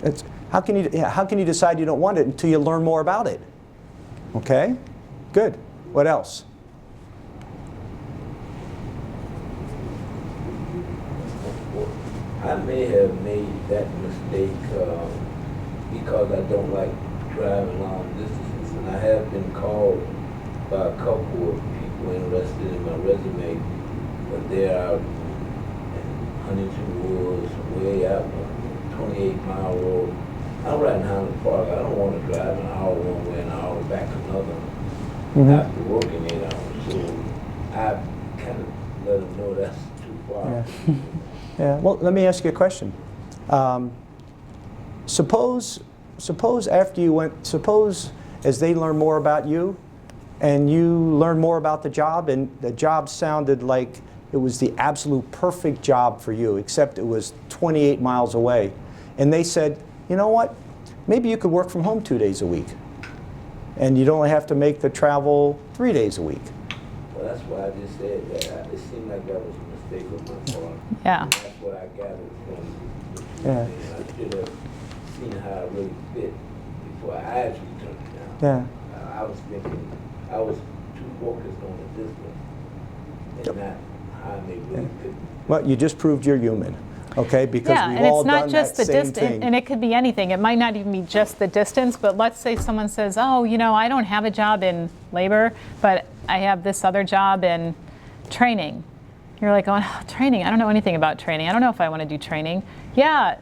it. How can you decide you don't want it until you learn more about it? Okay, good. What else? I may have made that mistake because I don't like driving long distances, and I have been called by a couple of people interested in my resume, but they're out in Huntington Woods, way out on 28-mile road. I'm right now in the park. I don't want to drive an hour one way and an hour back another after working 8 hours. So I kind of let them know that's too far. Yeah. Yeah. Well, let me ask you a question. Suppose after you went, suppose as they learn more about you, and you learn more about the job, and the job sounded like it was the absolute perfect job for you, except it was 28 miles away, and they said, you know what? Maybe you could work from home 2 days a week, and you'd only have to make the travel 3 days a week. Well, that's why I just said that. It seemed like that was a mistake on my part. Yeah. And that's what I gathered from the Yeah. I should have seen how it really fit before I actually turned it down. Yeah. I was thinking, I was too focused on the distance and not how they really fit. Well, you just proved you're human, okay? Because Yeah, we've and all it's not done just that the same distance, thing. and it could be anything. It might not even be just the distance, but let's say someone says, oh, you know, I don't have a job in labor, but I have this other job in training. You're like, oh, training, I don't know anything about training. I don't know if I want to do training. Yeah,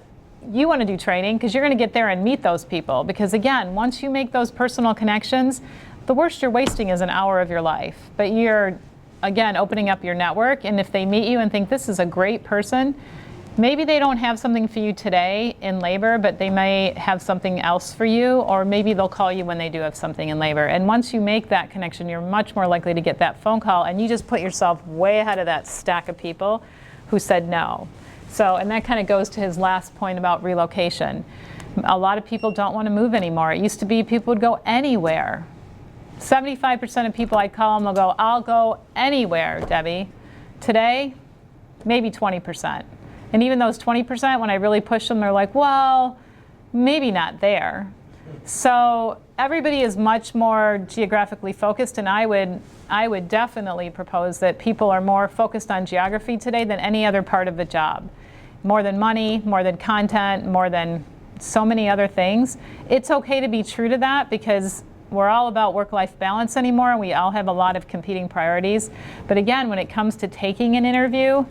you want to do training because you're going to get there and meet those people. Because again, once you make those personal connections, the worst you're wasting is an hour of your life. But you're, again, opening up your network, and if they meet you and think this is a great person, maybe they don't have something for you today in labor, but they may have something else for you, or maybe they'll call you when they do have something in labor. And once you make that connection, you're much more likely to get that phone call, and you just put yourself way ahead of that stack of people who said no. So, and that kind of goes to his last point about relocation. A lot of people don't want to move anymore. It used to be people would go anywhere. 75% of people I'd call them will go, I'll go anywhere, Debbie. Today, maybe 20%. And even those 20%, when I really push them, they're like, well, maybe not there. So everybody is much more geographically focused, and I would definitely propose that people are more focused on geography today than any other part of the job. More than money, more than content, more than so many other things. It's okay to be true to that because we're all about work-life balance anymore, and we all have a lot of competing priorities. But again, when it comes to taking an interview,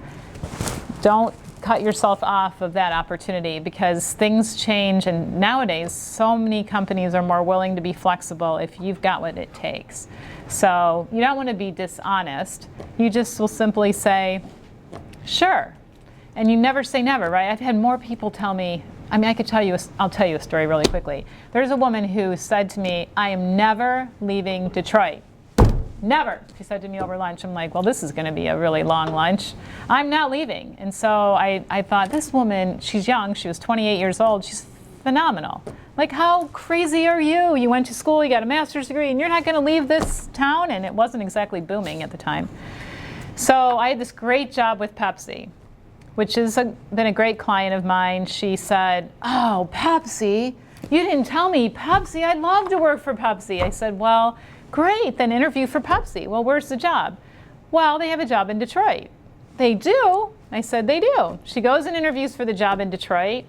don't cut yourself off of that opportunity because things change, and nowadays so many companies are more willing to be flexible if you've got what it takes. So you don't want to be dishonest. You just will simply say, sure. And you never say never, right? I've had more people tell me, I mean, I'll tell you a story really quickly. There's a woman who said to me, I am never leaving Detroit. Never, she said to me over lunch. I'm like, well, this is going to be a really long lunch. I'm not leaving. And so I thought, this woman, she's young. She was 28 years old. She's phenomenal. Like, how crazy are you? You went to school, you got a master's degree, and you're not going to leave this town? And it wasn't exactly booming at the time. So I had this great job with Pepsi, which has been a great client of mine. She said, oh, Pepsi? You didn't tell me Pepsi. I'd love to work for Pepsi. I said, well, great, then interview for Pepsi. Well, where's the job? Well, they have a job in Detroit. They do? I said, they do. She goes and interviews for the job in Detroit,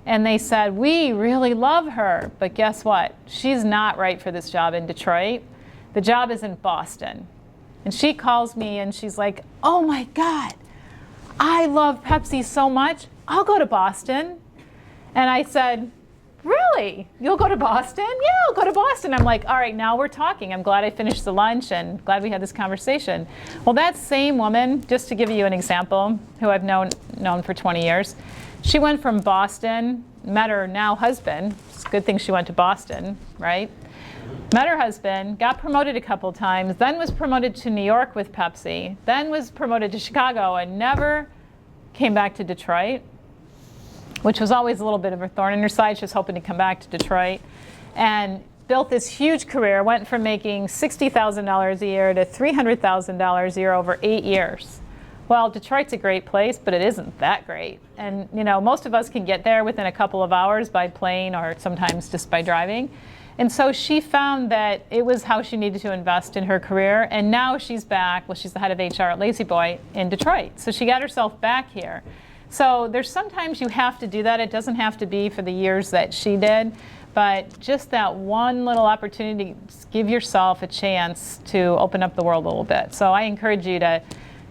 and they said, we really love her, but guess what? She's not right for this job in Detroit. The job is in Boston. And she calls me and she's like, oh my God, I love Pepsi so much. I'll go to Boston. And I said, really? You'll go to Boston? Yeah, I'll go to Boston. I'm like, all right, now we're talking. I'm glad I finished the lunch and glad we had this conversation. Well, that same woman, just to give you an example, who I've known for 20 years, she went from Boston, met her now husband. It's a good thing she went to Boston, right? Met her husband, got promoted a couple times, then was promoted to New York with Pepsi, then was promoted to Chicago, and never came back to Detroit, which was always a little bit of a thorn in her side. She was hoping to come back to Detroit, and built this huge career, went from making $60,000 a year to $300,000 a year over 8 years. Well, Detroit's a great place, but it isn't that great. And you know, most of us can get there within a couple of hours by plane or sometimes just by driving. And so she found that it was how she needed to invest in her career, and now she's back. Well, she's the head of HR at La-Z-Boy in Detroit. So she got herself back here. So there's sometimes you have to do that. It doesn't have to be for the years that she did, but just that one little opportunity, give yourself a chance to open up the world a little bit. So I encourage you to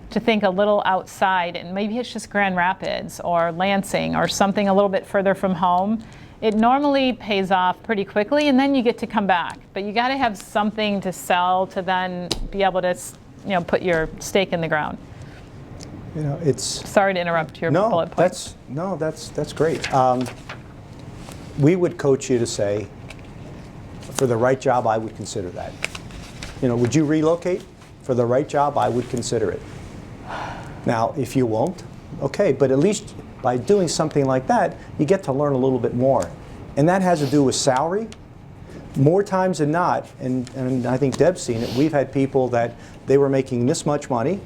think a little outside, and maybe it's just Grand Rapids or Lansing or something a little bit further from home. It normally pays off pretty quickly, and then you get to come back. But you got to have something to sell to then be able to, you know, put your stake in the ground. You know, it's... Sorry to interrupt your bullet points. That's great. We would coach you to say, for the right job, I would consider that. You know, would you relocate? For the right job, I would consider it. Now, if you won't, okay, but at least by doing something like that, you get to learn a little bit more. And that has to do with salary. More times than not, and I think Deb's seen it, we've had people that they were making this much money,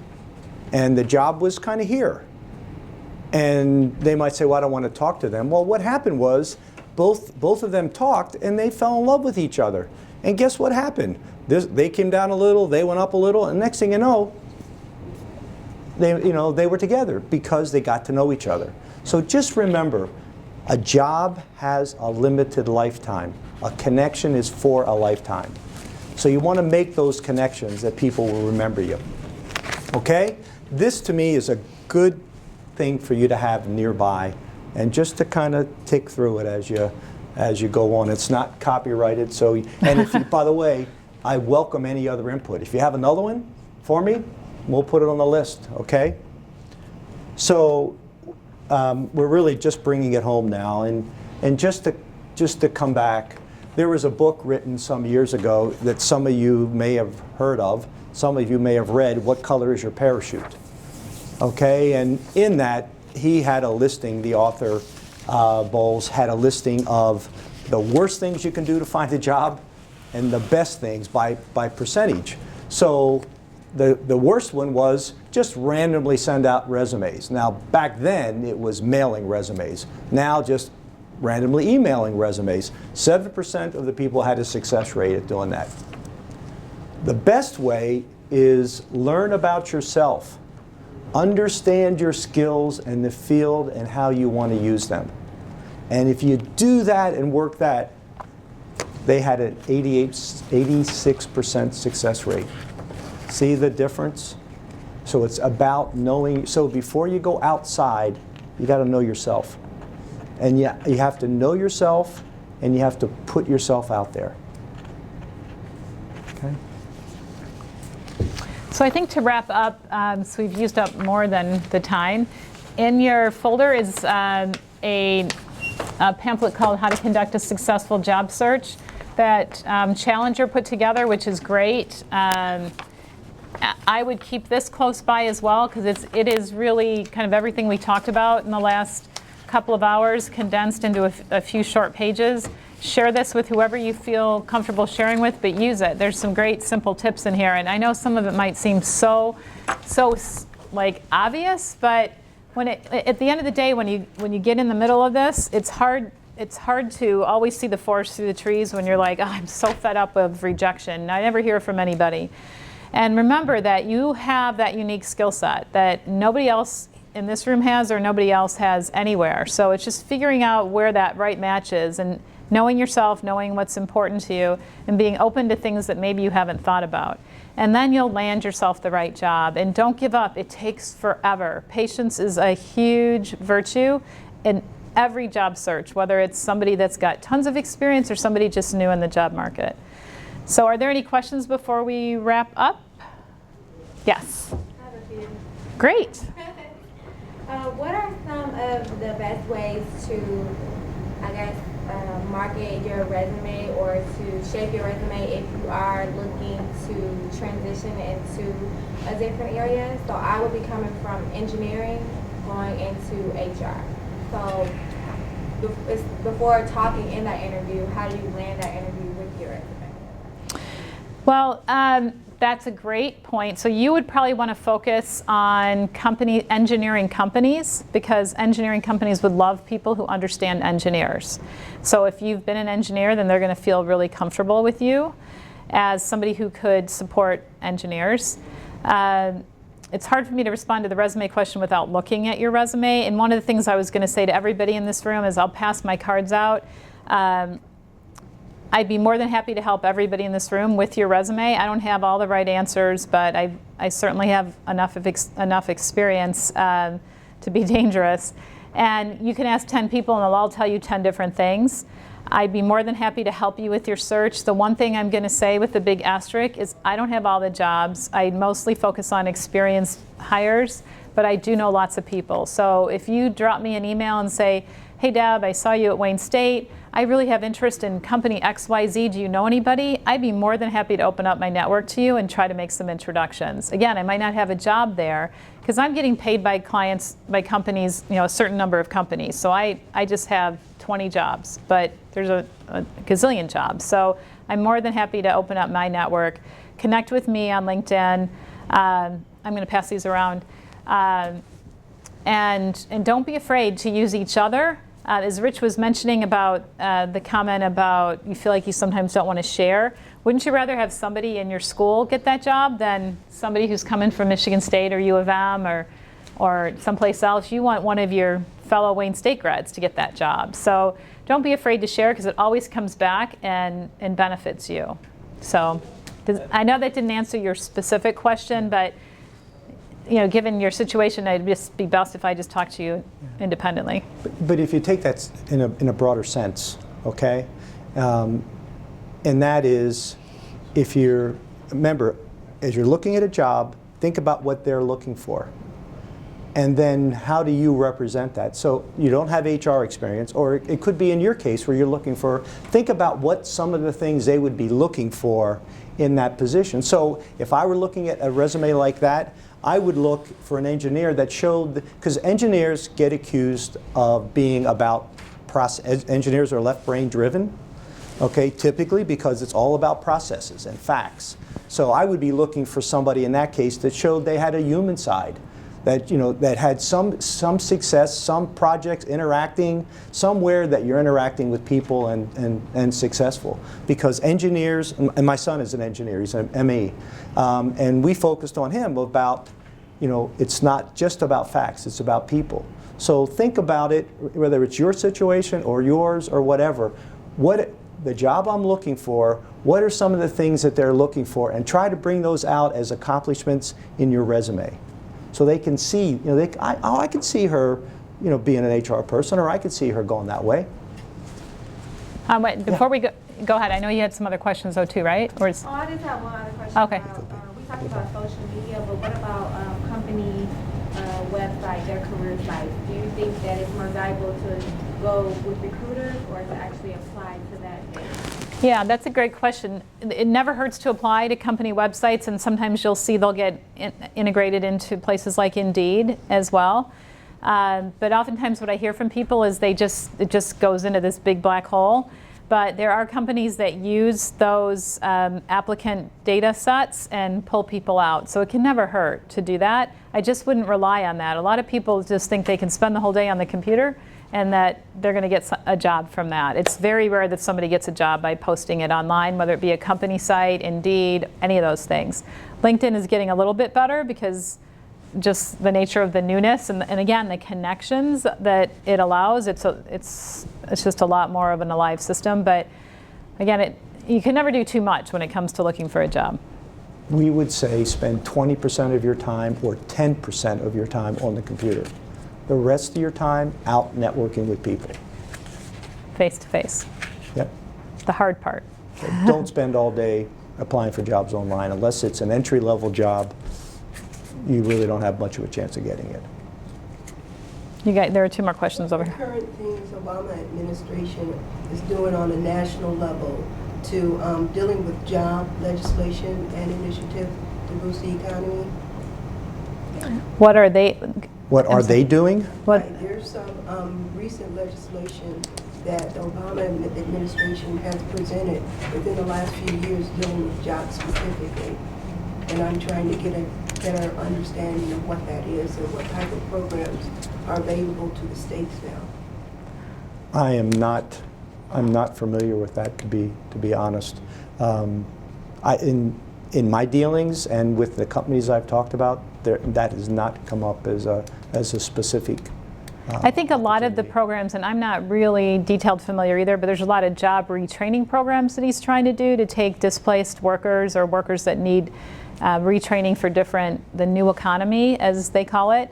and the job was kind of here. And they might say, well, I don't want to talk to them. Well, what happened was both of them talked, and they fell in love with each other. And guess what happened? They came down a little, they went up a little, and next thing you know, they were together because they got to know each other. So just remember, a job has a limited lifetime. A connection is for a lifetime. So you want to make those connections that people will remember you. Okay? This to me is a good thing for you to have nearby, and just to kind of tick through it as you go on. It's not copyrighted, so, and if you, by the way, I welcome any other input. If you have another one for me, we'll put it on the list, okay? So we're really just bringing it home now, and just to come back, there was a book written some years ago that some of you may have heard of, some of you may have read, What Color is Your Parachute? Okay, and in that, he had a listing, the author, Bowles, had a listing of the worst things you can do to find a job and the best things by percentage. So the worst one was just randomly send out resumes. Now, back then, it was mailing resumes. Now, just randomly emailing resumes. 7% of the people had a success rate at doing that. The best way is learn about yourself. Understand your skills and the field and how you want to use them. And if you do that and work that, they had an 86% success rate. See the difference? So it's about knowing. So before you go outside, you got to know yourself. And you have to know yourself, and you have to put yourself out there. Okay? So I think to wrap up, so we've used up more than the time. In your folder is a pamphlet called How to Conduct a Successful Job Search that Challenger put together, which is great. I would keep this close by as well, because it is really kind of everything we talked about in the last couple of hours condensed into a few short pages. Share this with whoever you feel comfortable sharing with, but use it. There's some great simple tips in here, and I know some of it might seem so like obvious, but at the end of the day, when you get in the middle of this, it's hard to always see the forest through the trees when you're like, oh, I'm so fed up with rejection. I never hear from anybody. And remember that you have that unique skill set that nobody else in this room has or nobody else has anywhere. So it's just figuring out where that right match is and knowing yourself, knowing what's important to you, and being open to things that maybe you haven't thought about. And then you'll land yourself the right job. And don't give up. It takes forever. Patience is a huge virtue in every job search, whether it's somebody that's got tons of experience or somebody just new in the job market. So are there any questions before we wrap up? Yes. I have a few. Great. What are some of the best ways to, I guess, market your resume or to shape your resume if you are looking to transition into a different area? So I will be coming from engineering, going into HR. So before talking in that interview, how do you land that interview with your resume? Well, that's a great point. So you would probably want to focus on engineering companies, because engineering companies would love people who understand engineers. So if you've been an engineer, then they're going to feel really comfortable with you as somebody who could support engineers. It's hard for me to respond to the resume question without looking at your resume. And one of the things I was going to say to everybody in this room is I'll pass my cards out. I'd be more than happy to help everybody in this room with your resume. I don't have all the right answers, but I certainly have enough experience to be dangerous. And you can ask 10 people and they'll all tell you 10 different things. I'd be more than happy to help you with your search. The one thing I'm going to say with the big asterisk is I don't have all the jobs. I mostly focus on experienced hires, but I do know lots of people. So if you drop me an email and say, hey Deb, I saw you at Wayne State. I really have interest in company XYZ. Do you know anybody? I'd be more than happy to open up my network to you and try to make some introductions. Again, I might not have a job there because I'm getting paid by clients, by companies, a certain number of companies. So I just have 20 jobs, but there's a gazillion jobs. So I'm more than happy to open up my network. Connect with me on LinkedIn. I'm going to pass these around. And don't be afraid to use each other. As Rich was mentioning about the comment about you feel like you sometimes don't want to share, wouldn't you rather have somebody in your school get that job than somebody who's coming from Michigan State or U of M or someplace else? You want one of your fellow Wayne State grads to get that job. So don't be afraid to share because it always comes back and benefits you. So I know that didn't answer your specific question, but given your situation, it'd just be best if I just talked to you independently. But if you take that in a broader sense, okay, and that is, remember, as you're looking at a job, think about what they're looking for. And then how do you represent that? So you don't have HR experience, or it could be in your case where you're looking for, think about what some of the things they would be looking for in that position. So if I were looking at a resume like that, I would look for an engineer that showed, because engineers get accused of being about process. Engineers are left brain driven, okay, typically because it's all about processes and facts. So I would be looking for somebody in that case that showed they had a human side, that that had some success, some projects interacting, somewhere that you're interacting with people and successful. Because engineers, and my son is an engineer, he's an ME, and we focused on him about, it's not just about facts, it's about people. So think about it, whether it's your situation or yours or whatever, the job I'm looking for, what are some of the things that they're looking for, and try to bring those out as accomplishments in your resume. So they can see, I could see her, being an HR person, or I could see her going that way. Wait, before we go ahead, I know you had some other questions though too, right? I just have one other question. Okay. We talked about social media, but what about company website, their career sites? Do you think that it's more valuable to go with recruiters or to actually apply to that page? Yeah, that's a great question. It never hurts to apply to company websites, and sometimes you'll see they'll get integrated into places like Indeed as well. But oftentimes what I hear from people is it just goes into this big black hole. But there are companies that use those applicant data sets and pull people out. So it can never hurt to do that. I just wouldn't rely on that. A lot of people just think they can spend the whole day on the computer and that they're going to get a job from that. It's very rare that somebody gets a job by posting it online, whether it be a company site, Indeed, any of those things. LinkedIn is getting a little bit better because just the nature of the newness and again, the connections that it allows. It's just a lot more of an alive system. But again, you can never do too much when it comes to looking for a job. We would say spend 20% of your time or 10% of your time on the computer. The rest of your time out networking with people. Face to face. Yep. The hard part. Don't spend all day applying for jobs online. Unless it's an entry-level job, you really don't have much of a chance of getting it. There are 2 more questions over The here. current things Obama administration is doing on a national level to dealing with job legislation and initiative to boost the economy. What are they? What are they doing? What? Right, there's some recent legislation that the Obama administration has presented within the last few years dealing with jobs specifically. And I'm trying to get a better understanding of what that is and what type of programs are available to the states now. I'm not familiar with that, to be honest. In my dealings and with the companies I've talked about, that has not come up as a specific. I think a lot of the programs, and I'm not really detailed familiar either, but there's a lot of job retraining programs that he's trying to do to take displaced workers or workers that need retraining for the new economy, as they call it,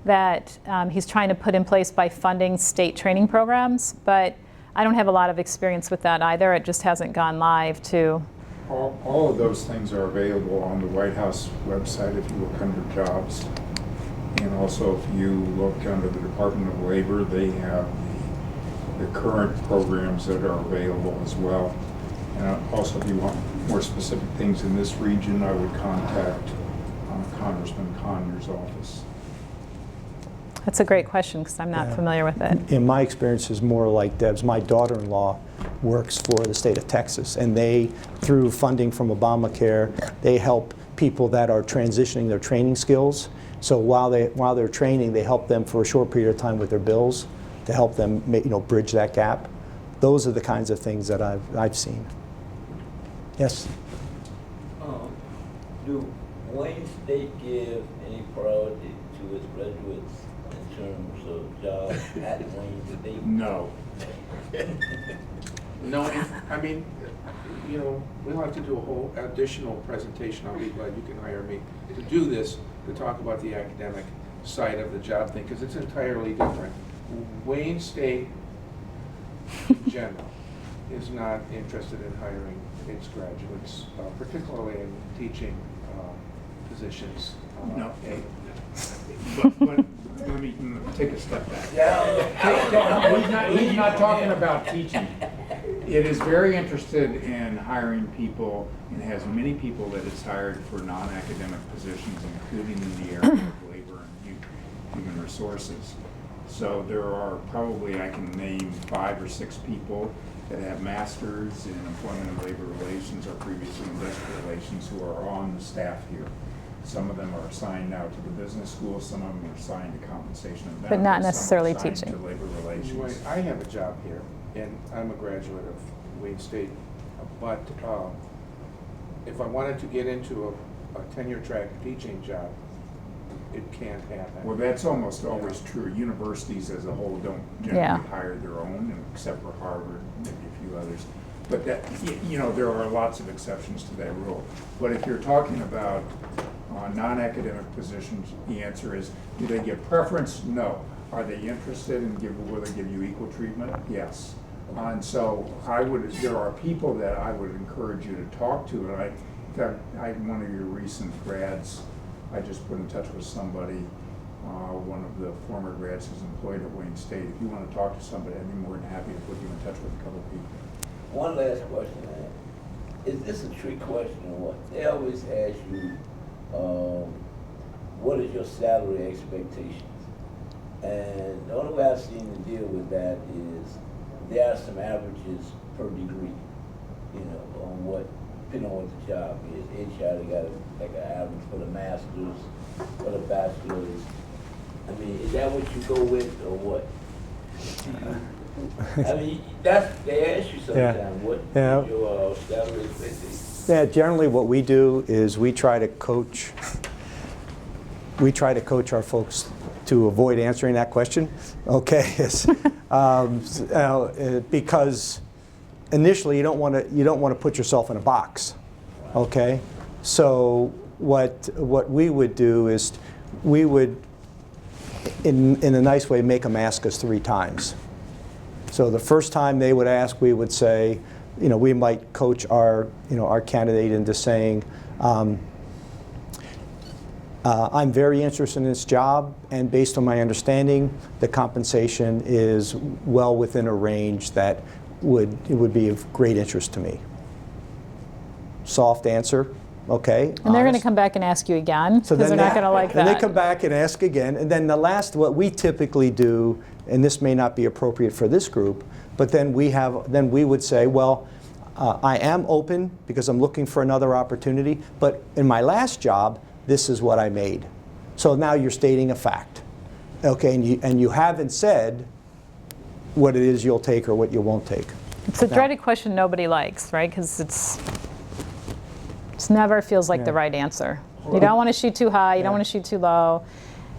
that he's trying to put in place by funding state training programs. But I don't have a lot of experience with that either. It just hasn't gone live to. All of those things are available on the White House website if you look under jobs. And also if you look under the Department of Labor, they have the current programs that are available as well. And also if you want more specific things in this region, I would contact Congressman Conyers' office. That's a great question because I'm not familiar with it. In my experience, is more like Deb's. My daughter-in-law works for the state of Texas, and they, through funding from Obamacare, they help people that are transitioning their training skills. So while they're training, they help them for a short period of time with their bills to help them bridge that gap. Those are the kinds of things that I've seen. Yes? Do Wayne State give any priority to its graduates in terms of jobs at Wayne State? No. No, I mean, we'll have to do a whole additional presentation. I'll be glad you can hire me to do this, to talk about the academic side of the job thing, because it's entirely different. Wayne State, in general, is not interested in hiring its graduates, particularly in teaching positions. No. But let me take a step back. He's not talking about teaching. It is very interested in hiring people and has many people that it's hired for non-academic positions, including in the area of labor and human resources. So there are probably, I can name 5 or 6 people that have masters in employment and labor relations or previously industrial relations who are on the staff here. Some of them are assigned now to the business school, some of them are assigned to compensation and benefits, But not necessarily some are assigned teaching. to labor relations. I have a job here, and I'm a graduate of Wayne State, but if I wanted to get into a tenure track teaching job, it can't happen. Well, that's almost always true. Universities as a whole don't generally hire their own, except for Harvard, maybe a few others. But that, there are lots of exceptions to that rule. But if you're talking about non-academic positions, the answer is, do they give preference? No. Are they interested in will they give you equal treatment? Yes. And so there are people that I would encourage you to talk to. And in fact, one of your recent grads, I just put in touch with somebody, one of the former grads who's employed at Wayne State. If you want to talk to somebody, I'd be more than happy to put you in touch with a couple of people. One last question, man. Is this a trick question or what? They always ask you, what is your salary expectations? And the only way I've seen to deal with that is there are some averages per degree, on depending on what the job is. HR, they got like an average for the master's, for the bachelor's. I mean, is that what you go with or what? I mean, they ask you sometimes, what is your salary expectations? Yeah, generally what we do is we try to coach we try to coach our folks to avoid answering that question, okay? Because initially you don't want to put yourself in a box, okay? So what we would do is we would, in a nice way, make them ask us 3 times. So the first time they would ask, we would say, we might coach our candidate into saying, I'm very interested in this job, and based on my understanding, the compensation is well within a range that would be of great interest to me. Soft answer, okay. And they're going to come back and ask you again, because they're not going to like that. And they come back and ask again, and then the last, what we typically do, and this may not be appropriate for this group, but then we would say, well, I am open because I'm looking for another opportunity, but in my last job, this is what I made. So now you're stating a fact, okay, and you haven't said what it is you'll take or what you won't take. It's a dreaded question nobody likes, right? Because it's never feels like the right answer. You don't want to shoot too high, you don't want to shoot too low.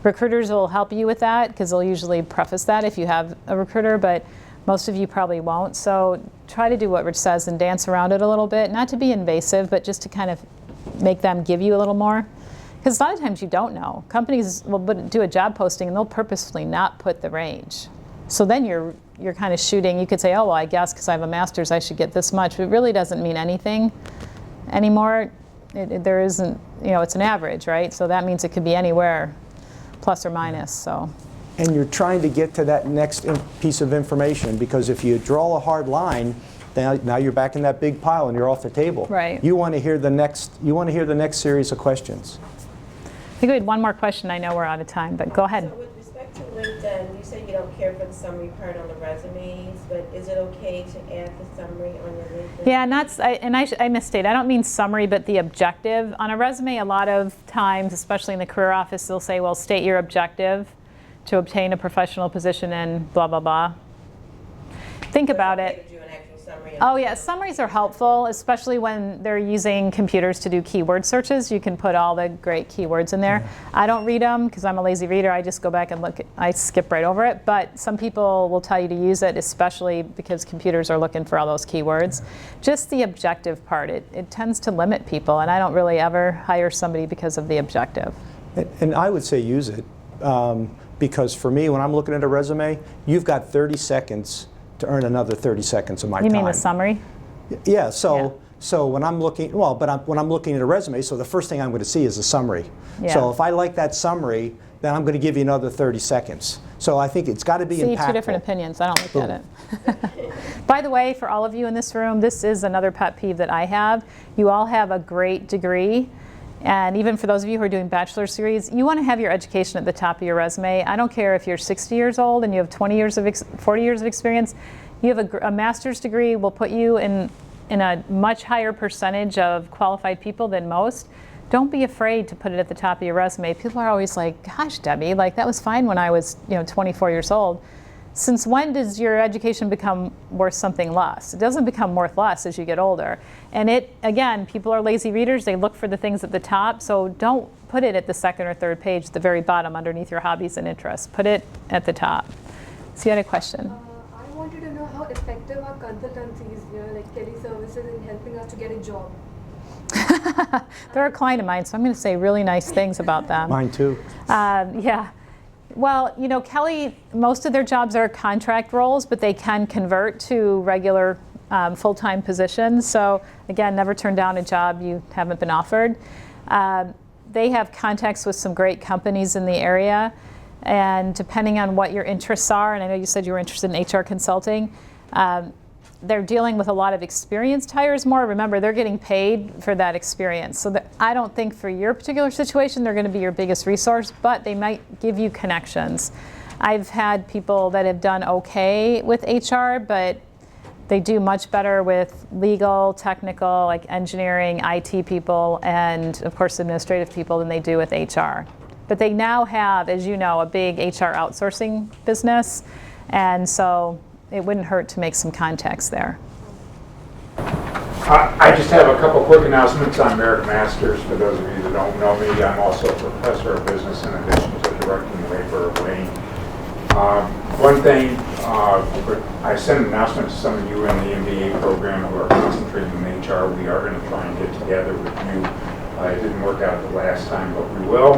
Recruiters will help you with that because they'll usually preface that if you have a recruiter, but most of you probably won't. So try to do what Rich says and dance around it a little bit, not to be invasive, but just to kind of make them give you a little more. Because a lot of times you don't know. Companies will do a job posting and they'll purposefully not put the range. So then you're kind of shooting. You could say, oh, well, I guess because I have a master's I should get this much. But it really doesn't mean anything anymore. There isn't, it's an average, right? So that means it could be anywhere, plus or minus. So. And you're trying to get to that next piece of information, because if you draw a hard line, now you're back in that big pile and you're off the table. Right. You want to hear the next. You want to hear the next series of questions. I think we had one more question. I know we're out of time, but go ahead. So with respect to LinkedIn, you said you don't care for the summary part on the resumes, but is it okay to add the summary on your LinkedIn? Yeah, I misstate. I don't mean summary, but the objective. On a resume, a lot of times, especially in the career office, they'll say, well, state your objective to obtain a professional position in blah, blah, blah. Think about it. Oh yeah, summaries are helpful, especially when they're using computers to do keyword searches. You can put all the great keywords in there. I don't read them because I'm a lazy reader. I just go back and look. I skip right over it. But some people will tell you to use it, especially because computers are looking for all those keywords. Just the objective part, it tends to limit people, and I don't really ever hire somebody because of the objective. And I would say use it, because for me, when I'm looking at a resume, you've got 30 seconds to earn another 30 seconds of my time. You mean the summary? Yeah, so when I'm looking, when I'm looking at a resume, so the first thing I'm going to see is a summary. Yeah. So if I like that summary, then I'm going to give you another 30 seconds. So I think it's got to be impactful. Two different opinions. I don't look at it. By the way, for all of you in this room, this is another pet peeve that I have. You all have a great degree. And even for those of you who are doing bachelor's degrees, you want to have your education at the top of your resume. I don't care if you're 60 years old and you have 40 years of experience. You have a master's degree will put you in a much higher percentage of qualified people than most. Don't be afraid to put it at the top of your resume. People are always like, gosh, Debbie, like that was fine when I was 24 years old. Since when does your education become worth something less? It doesn't become worth less as you get older. And again, people are lazy readers. They look for the things at the top. So don't put it at the second or third page, at the very bottom, underneath your hobbies and interests. Put it at the top. So you had a question. I wanted to know how effective are consultancies, like Kelly Services, in helping us to get a job? They're a client of mine, so I'm going to say really nice things about them. Mine too. Yeah. Well, Kelly, most of their jobs are contract roles, but they can convert to regular full-time positions. So again, never turn down a job you haven't been offered. They have contacts with some great companies in the area. And depending on what your interests are, and I know you said you were interested in HR consulting, they're dealing with a lot of experienced hires more. Remember, they're getting paid for that experience. So I don't think for your particular situation, they're going to be your biggest resource, but they might give you connections. I've had people that have done okay with HR, but they do much better with legal, technical, like engineering, IT people, and of course administrative people than they do with HR. But they now have, as you know, a big HR outsourcing business, and so it wouldn't hurt to make some contacts there. I just have a couple quick announcements. I'm Eric Masters. For those of you that don't know me, I'm also a professor of business in addition to directing the labor of Wayne. One thing, I sent an announcement to some of you in the MBA program who are concentrating in HR. We are going to try and get together with you. It didn't work out the last time, but we will.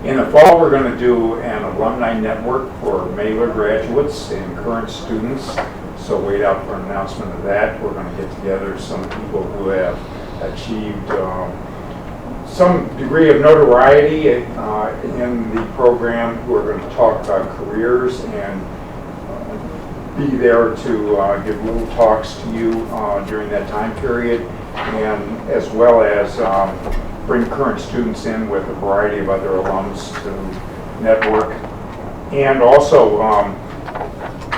In the fall, we're going to do an alumni network for Mailer graduates and current students. So wait out for an announcement of that. We're going to get together some people who have achieved some degree of notoriety in the program, who are going to talk about careers and be there to give little talks to you during that time period, and as well as bring current students in with a variety of other alums to network. And also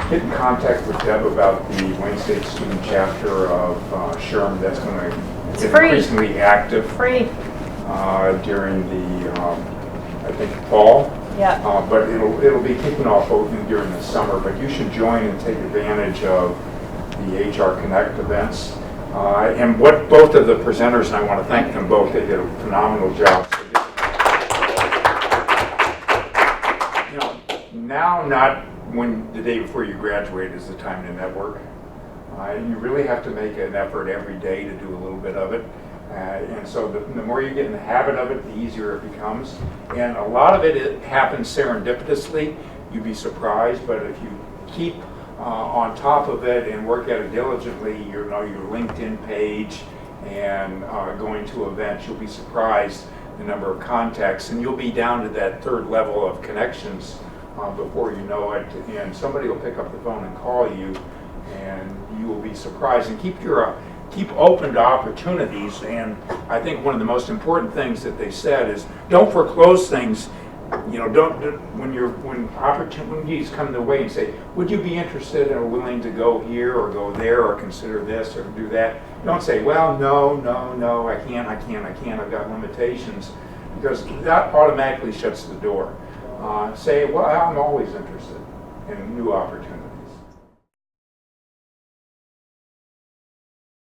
get in contact with Deb about the Wayne State Student Chapter of SHRM. That's going to get increasingly active during the, I think, fall. Yeah. But it'll be kicking off during the summer. But you should join and take advantage of the HR Connect events. And what both of the presenters, and I want to thank them both, they did a phenomenal job. You know, now, not when the day before you graduate is the time to network. You really have to make an effort every day to do a little bit of it. And so the more you get in the habit of it, the easier it becomes. And a lot of it happens serendipitously. You'd be surprised, but if you keep on top of it and work at it diligently, your LinkedIn page and going to events, you'll be surprised the number of contacts, and you'll be down to that third level of connections before you know it, and somebody will pick up the phone and call you, and you will be surprised. And keep open to opportunities. And I think one of the most important things that they said is don't foreclose things. You know, when opportunities come the way and say, would you be interested or willing to go here or go there or consider this or do that? Don't say, well, no, I can't, I've got limitations, because that automatically shuts the door. Say, well, I'm always interested in new opportunities.